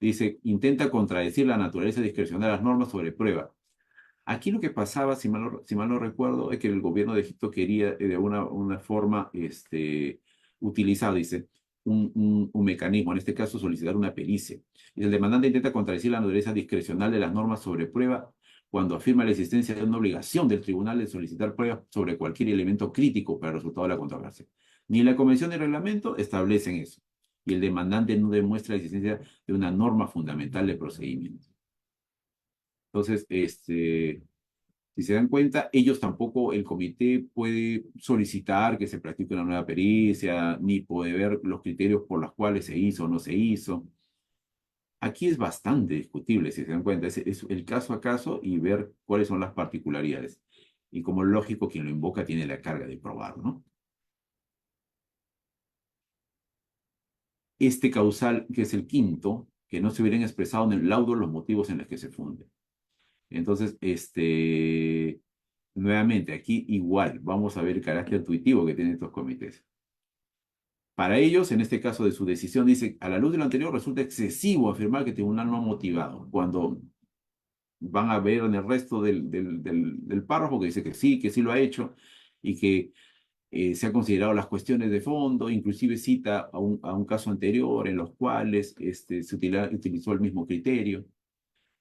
Dice, intenta contradecir la naturaleza discrecional de las normas sobre prueba. Aquí lo que pasaba, si mal no recuerdo, es que el gobierno de Egipto quería de una forma utilizar, dice, un mecanismo, en este caso solicitar una pericia. Y el demandante intenta contradecir la naturaleza discrecional de las normas sobre prueba cuando afirma la existencia de una obligación del tribunal de solicitar pruebas sobre cualquier elemento crítico para el resultado de la controversia. Ni la convención ni el reglamento establecen eso, y el demandante no demuestra la existencia de una norma fundamental de procedimiento. Entonces, si se dan cuenta, ellos tampoco, el comité puede solicitar que se practique una nueva pericia, ni puede ver los criterios por los cuales se hizo o no se hizo. Aquí es bastante discutible, si se dan cuenta, es el caso a caso y ver cuáles son las particularidades. Y como lógico, quien lo invoca tiene la carga de probar, ¿no? Este causal, que es el quinto, que no se hubieran expresado en el laudo los motivos en los que se funde. Entonces, nuevamente, aquí igual vamos a ver el carácter intuitivo que tienen estos comités. Para ellos, en este caso de su decisión, dice, a la luz de lo anterior resulta excesivo afirmar que el tribunal no ha motivado, cuando van a ver en el resto del párrafo que dice que sí lo ha hecho y que se han considerado las cuestiones de fondo, inclusive cita a un caso anterior en los cuales se utilizó el mismo criterio.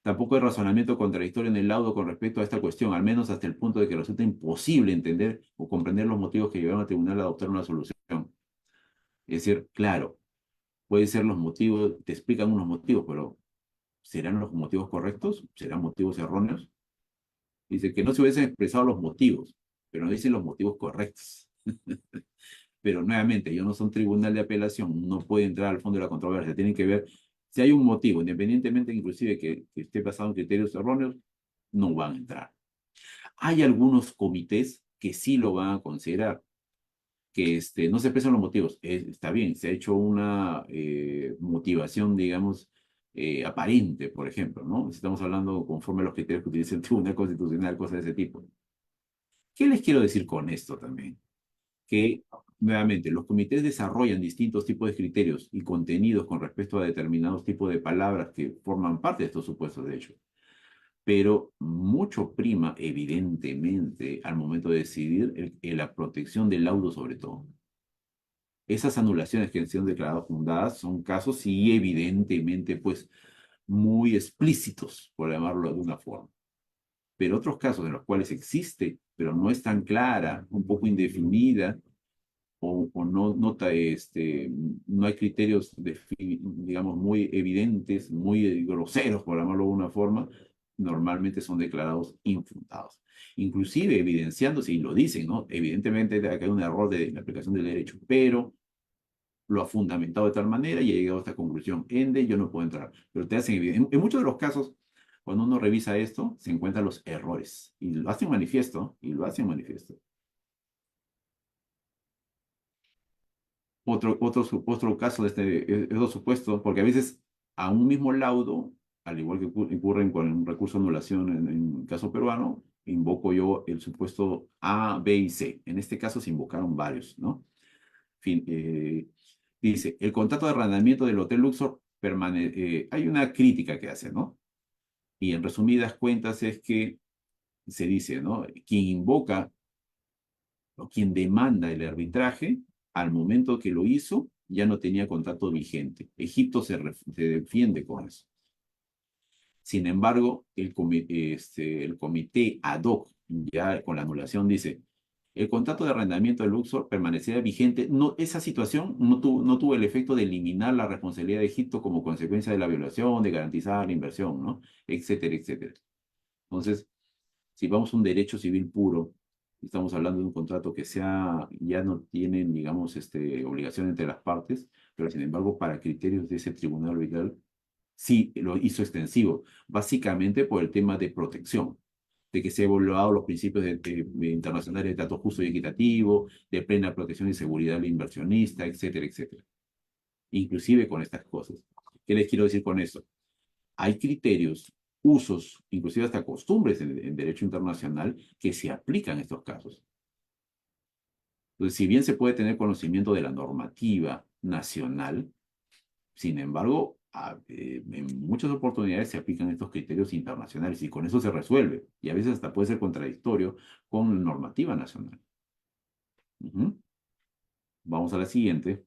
Tampoco hay razonamiento contradictorio en el laudo con respecto a esta cuestión, al menos hasta el punto de que resulta imposible entender o comprender los motivos que llevaron al tribunal a adoptar una solución. Es decir, claro, pueden ser los motivos, te explican unos motivos, pero ¿serán los motivos correctos? ¿Serán motivos erróneos? Dice que no se hubiesen expresado los motivos, pero no dicen los motivos correctos. Pero nuevamente, ellos no son tribunal de apelación, no puede entrar al fondo de la controversia, tienen que ver si hay un motivo, independientemente inclusive que esté basado en criterios erróneos, no van a entrar. Hay algunos comités que sí lo van a considerar, que no se expresan los motivos. Está bien, se ha hecho una motivación, digamos, aparente, por ejemplo, ¿no? Estamos hablando conforme a los criterios que utiliza el Tribunal Constitucional, cosas de ese tipo. ¿Qué les quiero decir con esto también? Que, nuevamente, los comités desarrollan distintos tipos de criterios y contenidos con respecto a determinados tipos de palabras que forman parte de estos supuestos de hecho. Pero mucho prima, evidentemente, al momento de decidir la protección del laudo sobre todo. Esas anulaciones que han sido declaradas fundadas son casos, sí, evidentemente, pues, muy explícitos, por llamarlo de una forma. Pero otros casos en los cuales existe, pero no es tan clara, un poco indefinida, o no, no hay criterios, digamos, muy evidentes, muy groseros, por llamarlo de una forma, normalmente son declarados infundados. Inclusive evidenciándose, y lo dicen, ¿no? Evidentemente que hay un error de la aplicación del derecho, pero lo ha fundamentado de tal manera y ha llegado a esta conclusión. Ende, yo no puedo entrar. Pero te hacen evidente. En muchos de los casos, cuando uno revisa esto, se encuentran los errores. Y lo hacen manifiesto, y lo hacen manifiesto. Otro caso de estos supuestos, porque a veces a un mismo laudo, al igual que ocurre con un recurso de anulación en el caso peruano, invoco yo el supuesto A, B y C. En este caso se invocaron varios, ¿no? Fin, dice, el contrato de arrendamiento del Hotel Luxor hay una crítica que hace, ¿no? Y en resumidas cuentas es que se dice, ¿no? Quien invoca o quien demanda el arbitraje, al momento que lo hizo, ya no tenía contrato vigente. Egipto se defiende con eso. Sin embargo, el comité ad hoc, ya con la anulación, dice, el contrato de arrendamiento de Luxor permanecerá vigente. No, esa situación no tuvo el efecto de eliminar la responsabilidad de Egipto como consecuencia de la violación, de garantizar la inversión, ¿no? Etcétera, etcétera. Entonces, si vamos a un derecho civil puro, estamos hablando de un contrato que ya no tienen, digamos, obligación entre las partes, pero sin embargo, para criterios de ese tribunal arbitral, sí lo hizo extensivo, básicamente por el tema de protección, de que se han evaluado los principios internacionales de trato justo y equitativo, de plena protección y seguridad del inversionista, etcétera, etcétera. Inclusive con estas cosas. ¿Qué les quiero decir con eso? Hay criterios, usos, inclusive hasta costumbres en derecho internacional que se aplican en estos casos. Entonces, si bien se puede tener conocimiento de la normativa nacional, sin embargo, en muchas oportunidades se aplican estos criterios internacionales y con eso se resuelve. Y a veces hasta puede ser contradictorio con normativa nacional. Ujú. Vamos a la siguiente.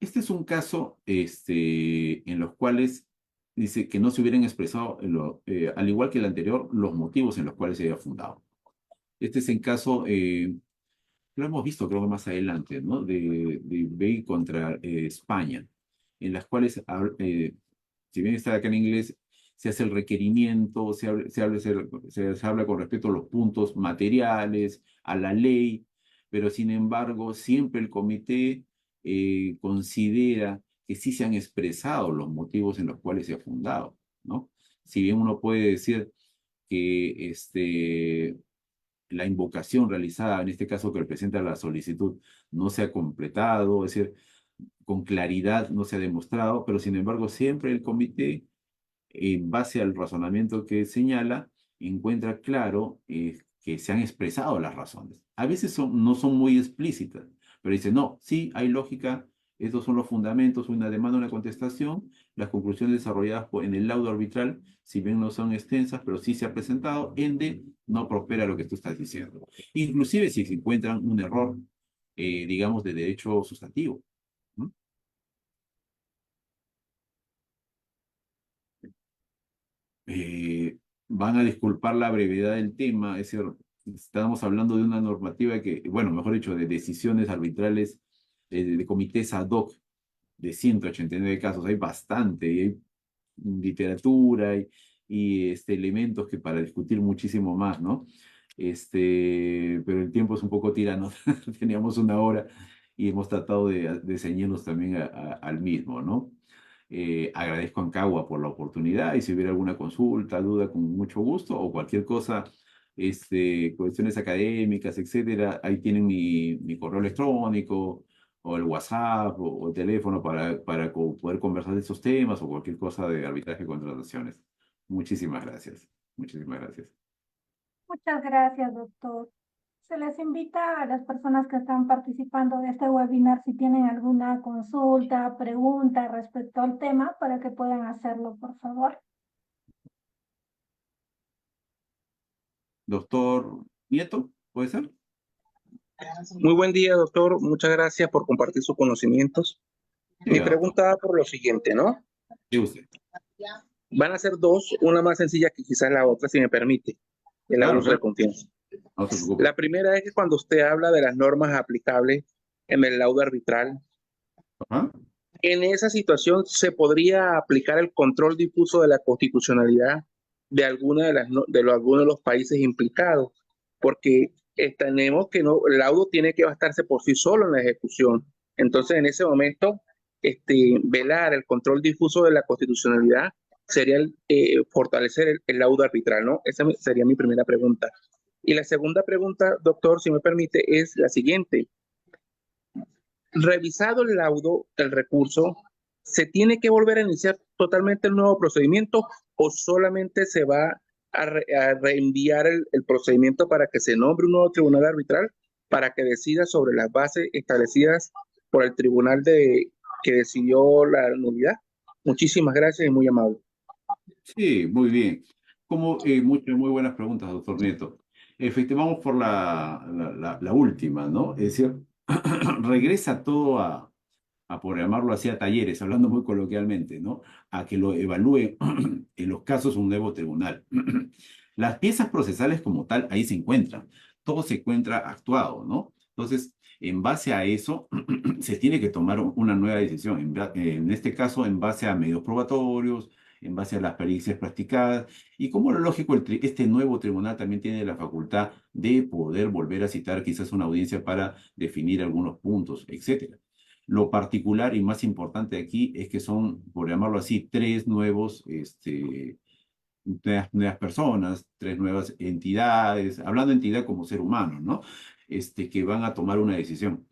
Este es un caso en los cuales dice que no se hubieran expresado, al igual que el anterior, los motivos en los cuales se había fundado. Este es en caso, lo hemos visto creo que más adelante, ¿no? De Bey contra España, en las cuales, si bien está acá en inglés, se hace el requerimiento, se habla con respecto a los puntos materiales, a la ley, pero sin embargo, siempre el comité considera que sí se han expresado los motivos en los cuales se ha fundado, ¿no? Si bien uno puede decir que la invocación realizada, en este caso que representa la solicitud, no se ha completado, es decir, con claridad no se ha demostrado, pero sin embargo siempre el comité, en base al razonamiento que señala, encuentra claro que se han expresado las razones. A veces no son muy explícitas, pero dice, no, sí, hay lógica, estos son los fundamentos, una demanda, una contestación, las conclusiones desarrolladas en el laudo arbitral, si bien no son extensas, pero sí se ha presentado, ende, no prospera lo que tú estás diciendo. Inclusive si se encuentran un error, digamos, de derecho sustantivo. ¿No? Van a disculpar la brevedad del tema, es decir, estamos hablando de una normativa que, bueno, mejor dicho, de decisiones arbitrales de comités ad hoc de 189 casos, hay bastante, y hay literatura y elementos que para discutir muchísimo más, ¿no? Pero el tiempo es un poco tirano, teníamos una hora y hemos tratado de ceñirnos también al mismo, ¿no? Agradezco a Ancagua por la oportunidad y si hubiera alguna consulta, duda, con mucho gusto o cualquier cosa, cuestiones académicas, etcétera, ahí tienen mi correo electrónico o el WhatsApp o el teléfono para poder conversar de esos temas o cualquier cosa de arbitraje y contrataciones. Muchísimas gracias. Muchísimas gracias. Muchas gracias, doctor. Se les invita a las personas que están participando de este webinar si tienen alguna consulta, pregunta respecto al tema para que puedan hacerlo, por favor. Doctor Nieto, ¿puede ser? Muy buen día, doctor. Muchas gracias por compartir sus conocimientos. Mi Doctor. pregunta va por lo siguiente, ¿no? Sí, usted. Van a ser dos, una más sencilla que quizás la otra, si me permite. El Claro, abuso de claro. confianza. No se preocupe. La primera es que cuando usted habla de las normas aplicables en el laudo arbitral, Ajá. en esa situación se podría aplicar el control difuso de la constitucionalidad de alguno de los países implicados, porque tenemos que no, el laudo tiene que bastarse por sí solo en la ejecución. Entonces, en ese momento, velar el control difuso de la constitucionalidad sería fortalecer el laudo arbitral, ¿no? Esa sería mi primera pregunta. Y la segunda pregunta, doctor, si me permite, es la siguiente. Revisado el laudo, el recurso, ¿se tiene que volver a iniciar totalmente el nuevo procedimiento o solamente se va a reenviar el procedimiento para que se nombre un nuevo tribunal arbitral para que decida sobre las bases establecidas por el tribunal que decidió la nulidad? Muchísimas gracias y muy amable. Sí, muy bien. Muy buenas preguntas, doctor Nieto. Efectivamente, vamos por la última, ¿no? Es decir, regresa todo por llamarlo así, a talleres, hablando muy coloquialmente, ¿no? A que lo evalúe en los casos un nuevo tribunal. Las piezas procesales como tal, ahí se encuentran. Todo se encuentra actuado, ¿no? Entonces, en base a eso, se tiene que tomar una nueva decisión. En este caso, en base a medios probatorios, en base a las pericias practicadas, y como lo lógico, este nuevo tribunal también tiene la facultad de poder volver a citar quizás una audiencia para definir algunos puntos, etcétera. Lo particular y más importante aquí es que son, por llamarlo así, nuevas personas, tres nuevas entidades, hablando de entidad como ser humano, ¿no? Que van a tomar una decisión.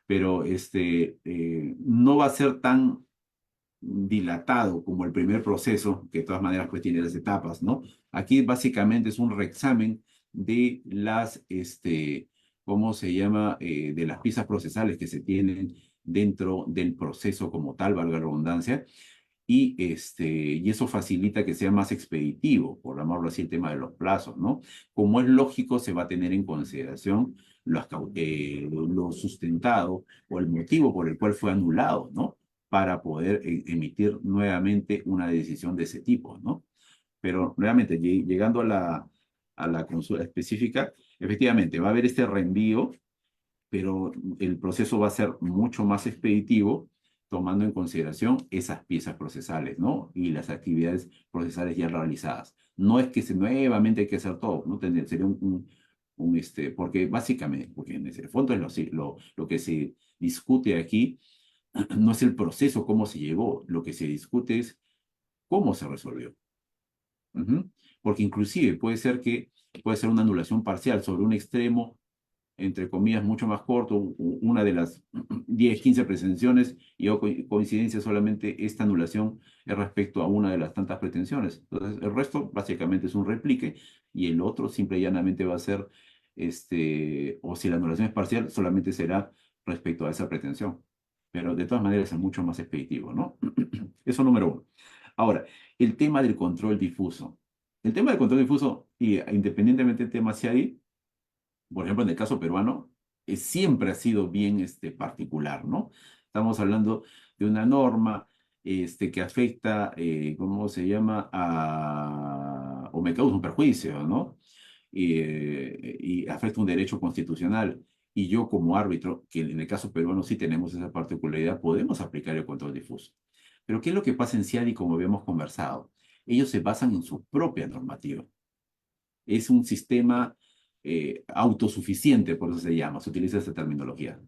Pero no va a ser tan dilatado como el primer proceso, que de todas maneras pues tiene las etapas, ¿no? Aquí básicamente es un reexamen de ¿cómo se llama? De las piezas procesales que se tienen dentro del proceso como tal, valga la redundancia, y eso facilita que sea más expeditivo, por llamarlo así, el tema de los plazos, ¿no? Como es lógico, se va a tener en consideración lo sustentado o el motivo por el cual fue anulado, ¿no? Para poder emitir nuevamente una decisión de ese tipo, ¿no? Pero nuevamente, llegando a la consulta específica, efectivamente va a haber este reenvío, pero el proceso va a ser mucho más expeditivo, tomando en consideración esas piezas procesales, ¿no? Y las actividades procesales ya realizadas. No es que nuevamente hay que hacer todo, ¿no? Sería porque básicamente, porque en ese fondo es lo que se discute aquí, no es el proceso, cómo se llegó, lo que se discute es cómo se resolvió. Ujú. Porque inclusive puede ser una anulación parcial sobre un extremo, entre comillas, mucho más corto, una de las 10, 15 pretensiones, y coincidencia solamente esta anulación es respecto a una de las tantas pretensiones. Entonces, el resto básicamente es un replique, y el otro simple y llanamente va a ser, o si la anulación es parcial, solamente será respecto a esa pretensión. Pero de todas maneras es mucho más expeditivo, ¿no? Eso número uno. Ahora, el tema del control difuso. El tema del control difuso, y independientemente del tema CIADI, por ejemplo, en el caso peruano, siempre ha sido bien particular, ¿no? Estamos hablando de una norma que afecta, ¿cómo se llama? O me causa un perjuicio, ¿no? Y afecta un derecho constitucional. Y yo como árbitro, que en el caso peruano sí tenemos esa particularidad, podemos aplicar el control difuso. Pero ¿qué es lo que pasa en CIADI, como habíamos conversado? Ellos se basan en su propia normativa. Es un sistema autosuficiente, por eso se llama, se utiliza esta terminología.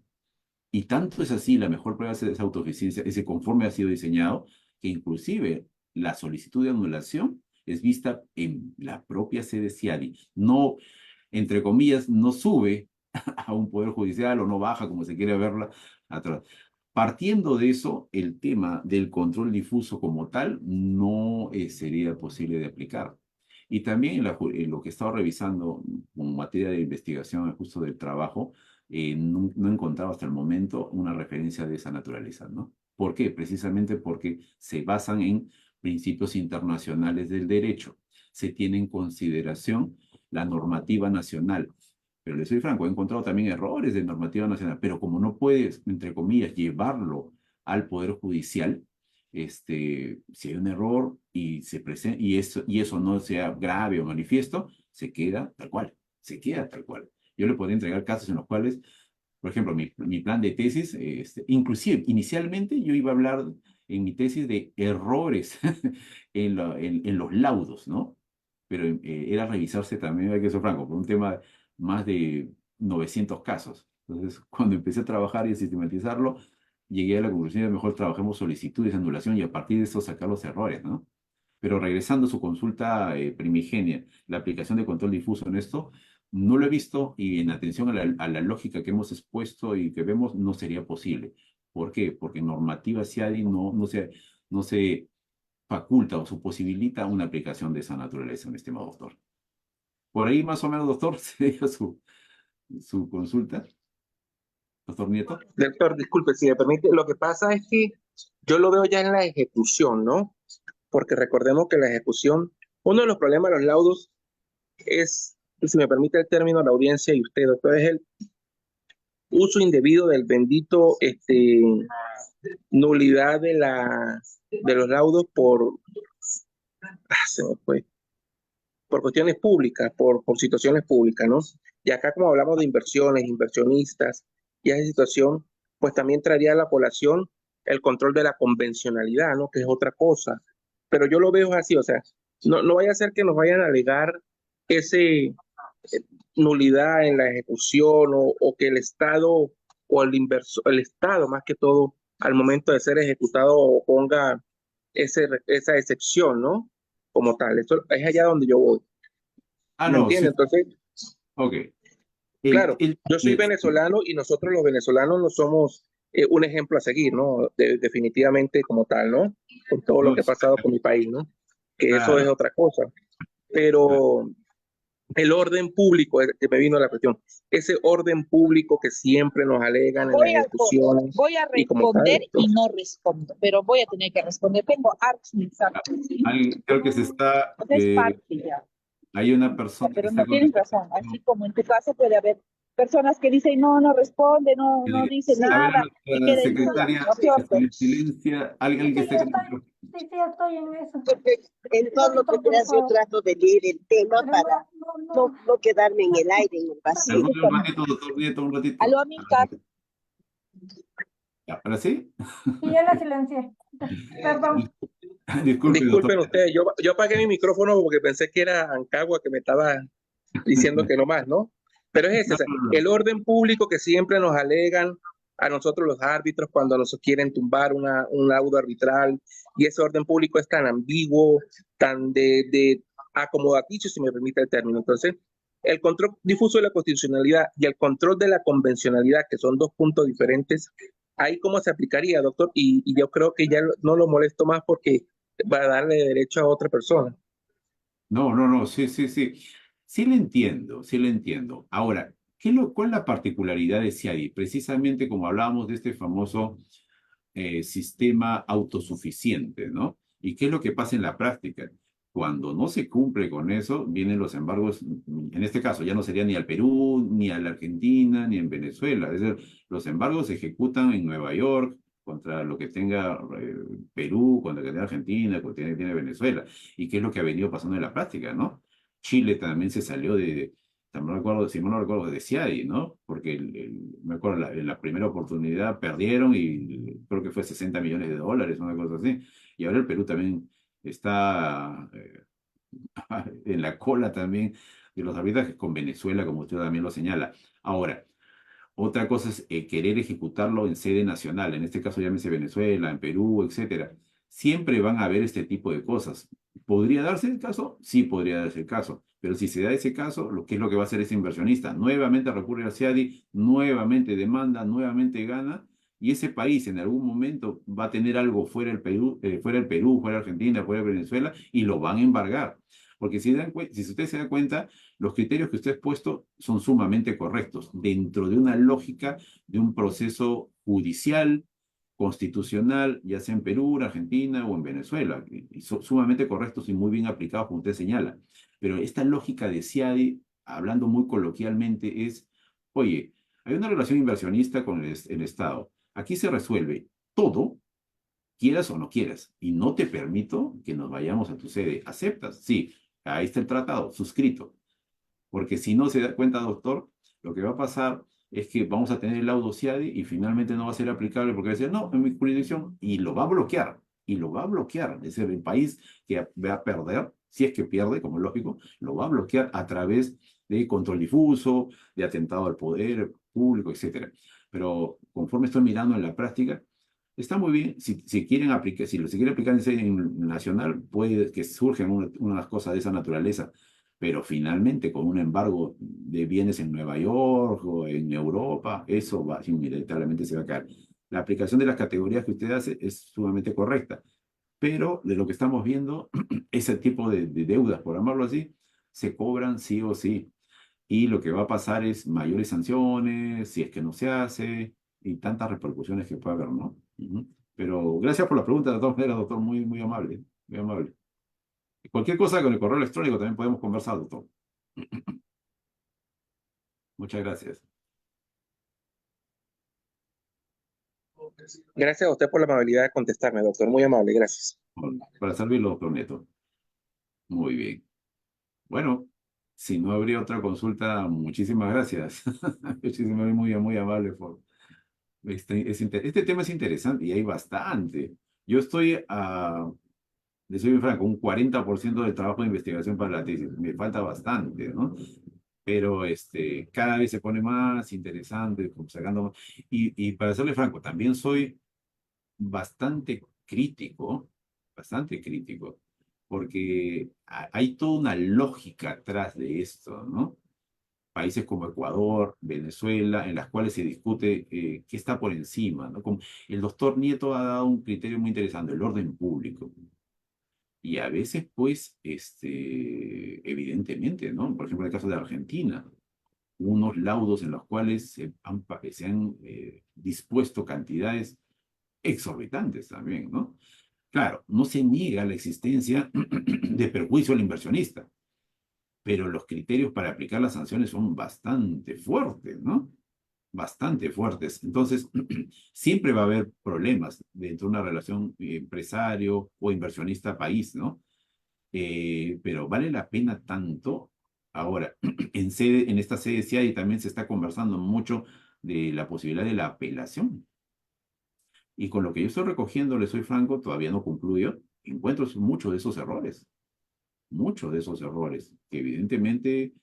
Y tanto es así, la mejor prueba de esa autosuficiencia, ese conforme ha sido diseñado, que inclusive la solicitud de anulación es vista en la propia sede CIADI. No, entre comillas, no sube a un poder judicial o no baja, como se quiere verla, atrás. Partiendo de eso, el tema del control difuso como tal no sería posible de aplicar. Y también en lo que he estado revisando como materia de investigación justo del trabajo, no he encontrado hasta el momento una referencia de esa naturaleza, ¿no? ¿Por qué? Precisamente porque se basan en principios internacionales del derecho. Se tiene en consideración la normativa nacional. Pero le soy franco, he encontrado también errores de normativa nacional, pero como no puedes, entre comillas, llevarlo al Poder Judicial, si hay un error y eso no sea grave o manifiesto, se queda tal cual, se queda tal cual. Yo le podría entregar casos en los cuales, por ejemplo, mi plan de tesis, inclusive inicialmente yo iba a hablar en mi tesis de errores en los laudos, ¿no? Pero era revisarse también, hay que ser franco, por un tema más de 900 casos. Entonces, cuando empecé a trabajar y a sistematizarlo, llegué a la conclusión de mejor trabajemos solicitudes de anulación y a partir de eso sacar los errores, ¿no? Pero regresando a su consulta primigenia, la aplicación de control difuso en esto, no lo he visto y en atención a la lógica que hemos expuesto y que vemos, no sería posible. ¿Por qué? Porque normativa CIADI no se faculta o se posibilita una aplicación de esa naturaleza, mi estimado doctor. Por ahí más o menos, doctor, sería su consulta. Doctor Nieto. Doctor, disculpe, si me permite, lo que pasa es que yo lo veo ya en la ejecución, ¿no? Porque recordemos que la ejecución, uno de los problemas de los laudos es, si me permite el término, la audiencia y usted, doctor, es el uso indebido del bendito nulidad de los laudos se me fue, por cuestiones públicas, por situaciones públicas, ¿no? Y acá como hablamos de inversiones, inversionistas y esa situación, pues también traería a la población el control de la convencionalidad, ¿no? Que es otra cosa. Pero yo lo veo así, o sea, no vaya a ser que nos vayan a alegar ese nulidad en la ejecución o que el Estado o el Estado más que todo al momento de ser ejecutado ponga esa excepción, ¿no? Como tal, eso es allá donde yo voy. ¿Me No, sí. entiende? Entonces, Ok. claro, yo soy venezolano y nosotros los venezolanos no somos un ejemplo a seguir, ¿no? Definitivamente como tal, ¿no? Con todo lo No, que ha pasado con mi país, ¿no? Que eso es claro. otra cosa. Pero el orden público, que me vino la cuestión, ese orden público que siempre nos alegan en las ejecuciones. Voy a y como tal, responder y no respondo, pero voy a tener que responder. Tengo hartos mensajes, ¿sí? Creo que se está. Entonces, parte ya. Hay una persona que Pero está no tienes conectada. razón. Así como en tu caso puede haber personas que dicen no responde, no dice A ver, nada y la queda en nada, secretaria, ¿no es cierto? silencia, alguien que Sí, esté con el estoy, micrófono. sí, estoy en eso. Porque en todo lo que Doctor, por veas yo favor. trato de leer el tema Pero para no quedarme en el aire, en el vacío. Perdón un ratito, doctor Nieto, un ratito. Aló, Milka. ¿Ahora sí? Sí, ya la silencié. Perdón. Disculpe, doctor. Disculpen ustedes, yo apagué mi micrófono porque pensé que era Ancagua que me estaba diciendo que no más, ¿no? Pero es ese, o sea, el orden público que siempre nos alegan a nosotros los árbitros cuando nos quieren tumbar un laudo arbitral, y ese orden público es tan ambiguo, tan de acomodaticio, si me permite el término. Entonces, el control difuso de la constitucionalidad y el control de la convencionalidad, que son dos puntos diferentes, ahí cómo se aplicaría, doctor, y yo creo que ya no lo molesto más porque va a darle derecho a otra persona. No, sí. Sí le entiendo, sí le entiendo. Ahora, ¿cuál es la particularidad de CIADI? Precisamente como hablábamos de este famoso sistema autosuficiente, ¿no? ¿Y qué es lo que pasa en la práctica? Cuando no se cumple con eso, vienen los embargos, en este caso ya no sería ni al Perú, ni a la Argentina, ni en Venezuela. Es decir, los embargos se ejecutan en Nueva York contra lo que tenga Perú, contra lo que tenga Argentina, contra lo que tiene Venezuela. ¿Y qué es lo que ha venido pasando en la práctica, no? Chile también se salió también recuerdo, si mal no recuerdo, de CIADI, ¿no? Porque me acuerdo, en la primera oportunidad perdieron y creo que fue 60 millones de dólares, una cosa así. Y ahora el Perú también está en la cola también de los arbitrajes con Venezuela, como usted también lo señala. Ahora, otra cosa es querer ejecutarlo en sede nacional, en este caso llámese Venezuela, en Perú, etcétera. Siempre van a haber este tipo de cosas. ¿Podría darse el caso? Sí, podría darse el caso. Pero si se da ese caso, ¿qué es lo que va a hacer ese inversionista? Nuevamente recurre al CIADI, nuevamente demanda, nuevamente gana, y ese país en algún momento va a tener algo fuera el Perú, fuera Argentina, fuera Venezuela, y lo van a embargar. Porque si usted se da cuenta, los criterios que usted ha puesto son sumamente correctos, dentro de una lógica de un proceso judicial, constitucional, ya sea en Perú, en Argentina o en Venezuela, y son sumamente correctos y muy bien aplicados, como usted señala. Pero esta lógica de CIADI, hablando muy coloquialmente, es, oye, hay una relación inversionista con el Estado. Aquí se resuelve todo, quieras o no quieras, y no te permito que nos vayamos a tu sede. ¿Aceptas? Sí, ahí está el tratado, suscrito. Porque si no se da cuenta, doctor, lo que va a pasar es que vamos a tener el laudo CIADI y finalmente no va a ser aplicable porque va a decir, no, en mi jurisdicción, y lo va a bloquear, y lo va a bloquear. Es decir, el país que va a perder, si es que pierde, como es lógico, lo va a bloquear a través de control difuso, de atentado al poder público, etcétera. Pero conforme estoy mirando en la práctica, está muy bien, si quieren aplicar, si lo se quiere aplicar en nacional, puede que surjan unas cosas de esa naturaleza, pero finalmente con un embargo de bienes en Nueva York o en Europa, eso va, inevitablemente se va a caer. La aplicación de las categorías que usted hace es sumamente correcta, pero de lo que estamos viendo, ese tipo de deudas, por llamarlo así, se cobran sí o sí. Y lo que va a pasar es mayores sanciones, si es que no se hace, y tantas repercusiones que puede haber, ¿no? Ujú. Pero gracias por la pregunta, de todas maneras, doctor, muy amable, muy amable. Cualquier cosa con el correo electrónico también podemos conversar, doctor. Muchas gracias. Gracias a usted por la amabilidad de contestarme, doctor. Muy amable, gracias. Para servirlo, doctor Neto. Muy bien. Bueno, si no habría otra consulta, muchísimas gracias. Muchísimas, muy amable por... Este tema es interesante y hay bastante. Yo estoy le soy bien franco, un 40% del trabajo de investigación para la tesis. Me falta bastante, ¿no? Pero cada vez se pone más interesante, como sacando más. Y para serle franco, también soy bastante crítico, porque hay toda una lógica atrás de esto, ¿no? Países como Ecuador, Venezuela, en las cuales se discute qué está por encima, ¿no? Como el doctor Nieto ha dado un criterio muy interesante, el orden público. Y a veces, pues, evidentemente, ¿no? Por ejemplo, en el caso de Argentina, unos laudos en los cuales se han dispuesto cantidades exorbitantes también, ¿no? Claro, no se niega la existencia de perjuicio al inversionista, pero los criterios para aplicar las sanciones son bastante fuertes, ¿no? Bastante fuertes. Entonces, siempre va a haber problemas dentro de una relación empresario o inversionista-país, ¿no? Pero vale la pena tanto. Ahora, en esta sede CIADI también se está conversando mucho de la posibilidad de la apelación. Y con lo que yo estoy recogiendo, le soy franco, todavía no concluyo, encuentro muchos de esos errores. Muchos de esos errores, que evidentemente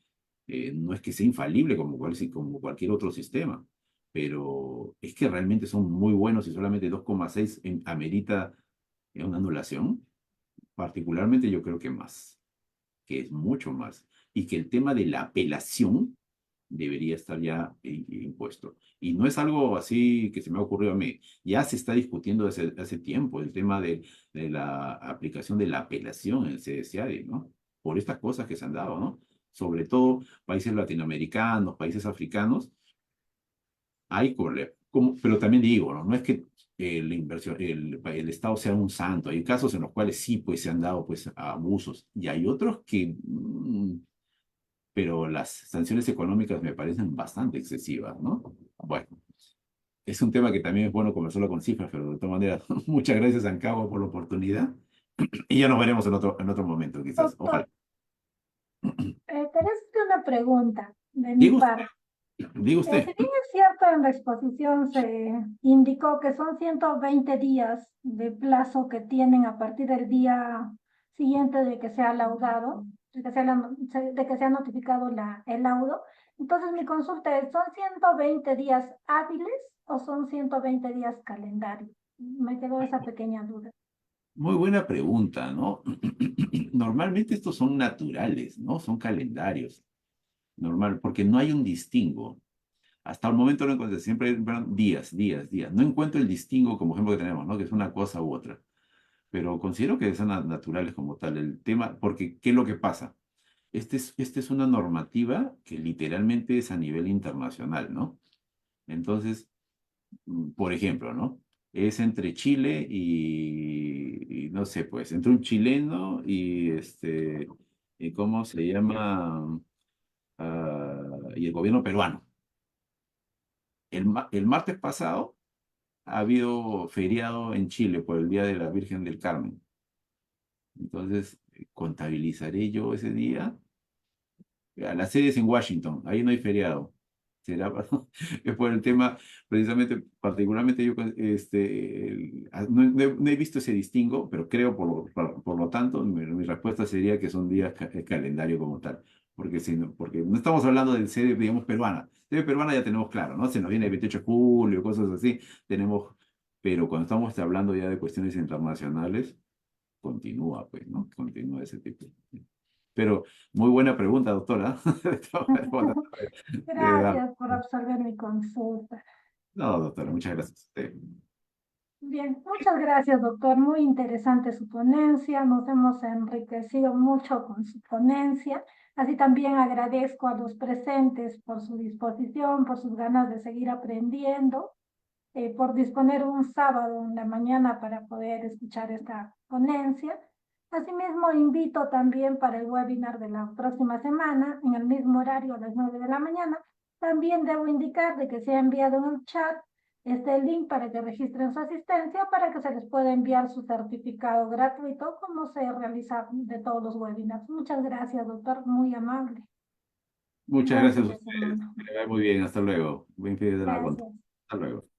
no es que sea infalible como cualquier otro sistema, pero es que realmente son muy buenos y solamente 2,6 amerita una anulación. Particularmente yo creo que más, que es mucho más, y que el tema de la apelación debería estar ya impuesto. Y no es algo así que se me ha ocurrido a mí, ya se está discutiendo hace tiempo el tema de la aplicación de la apelación en el CDCAD, ¿no? Por estas cosas que se han dado, ¿no? Sobre todo países latinoamericanos, países africanos, hay pero también digo, ¿no? No es que el Estado sea un santo. Hay casos en los cuales sí, pues se han dado pues abusos. Y hay otros que, pero las sanciones económicas me parecen bastante excesivas, ¿no? Bueno, es un tema que también es bueno conversarlo con cifras, pero de todas maneras, muchas gracias, Ancagua, por la oportunidad. Y ya nos veremos en otro momento, quizás. Doctor, Ojalá. quería hacerte una pregunta de mi Diga usted, parte. diga Si usted. bien es cierto, en la exposición se indicó que son 120 días de plazo que tienen a partir del día siguiente de que sea laudado, de que sea notificado el laudo. Entonces, mi consulta es, ¿son 120 días hábiles o son 120 días calendario? Me quedó esa pequeña duda. Muy buena pregunta, ¿no? Normalmente estos son naturales, ¿no? Son calendarios. Normal, porque no hay un distingo. Hasta el momento no encontré, siempre hay días, días, días. No encuentro el distingo como ejemplo que tenemos, ¿no? Que es una cosa u otra. Pero considero que son naturales como tal. El tema, porque ¿qué es lo que pasa? Este es una normativa que literalmente es a nivel internacional, ¿no? Entonces, por ejemplo, ¿no? Es entre Chile y no sé, pues, entre un chileno y ¿cómo se llama? Y el gobierno peruano. El martes pasado ha habido feriado en Chile por el Día de la Virgen del Carmen. Entonces, contabilizaré yo ese día. La sede es en Washington, ahí no hay feriado. Será es por el tema, precisamente, particularmente yo, no he visto ese distingo, pero creo, por lo tanto, mi respuesta sería que son días calendario como tal. Porque no estamos hablando del sede, digamos, peruana. Sede peruana ya tenemos claro, ¿no? Se nos viene el 28 de julio, cosas así. Pero cuando estamos hablando ya de cuestiones internacionales, continúa, pues, ¿no? Continúa ese tipo. Pero muy buena pregunta, doctora. De verdad. Gracias por absorber mi consulta. No, doctora, muchas gracias. Bien, muchas gracias, doctor. Muy interesante su ponencia. Nos hemos enriquecido mucho con su ponencia. Así también agradezco a los presentes por su disposición, por sus ganas de seguir aprendiendo, por disponer un sábado en la mañana para poder escuchar esta ponencia. Asimismo, invito también para el webinar de la próxima semana, en el mismo horario a las 9 de la mañana. También debo indicar de que se ha enviado en el chat el link para que registren su asistencia para que se les pueda enviar su certificado gratuito, como se realiza de todos los webinars. Muchas gracias, doctor, muy amable. Muchas Buen gracias fin a de ustedes. semana. Que les vaya muy bien. Hasta luego. Buen fin de semana. Gracias. Hasta luego.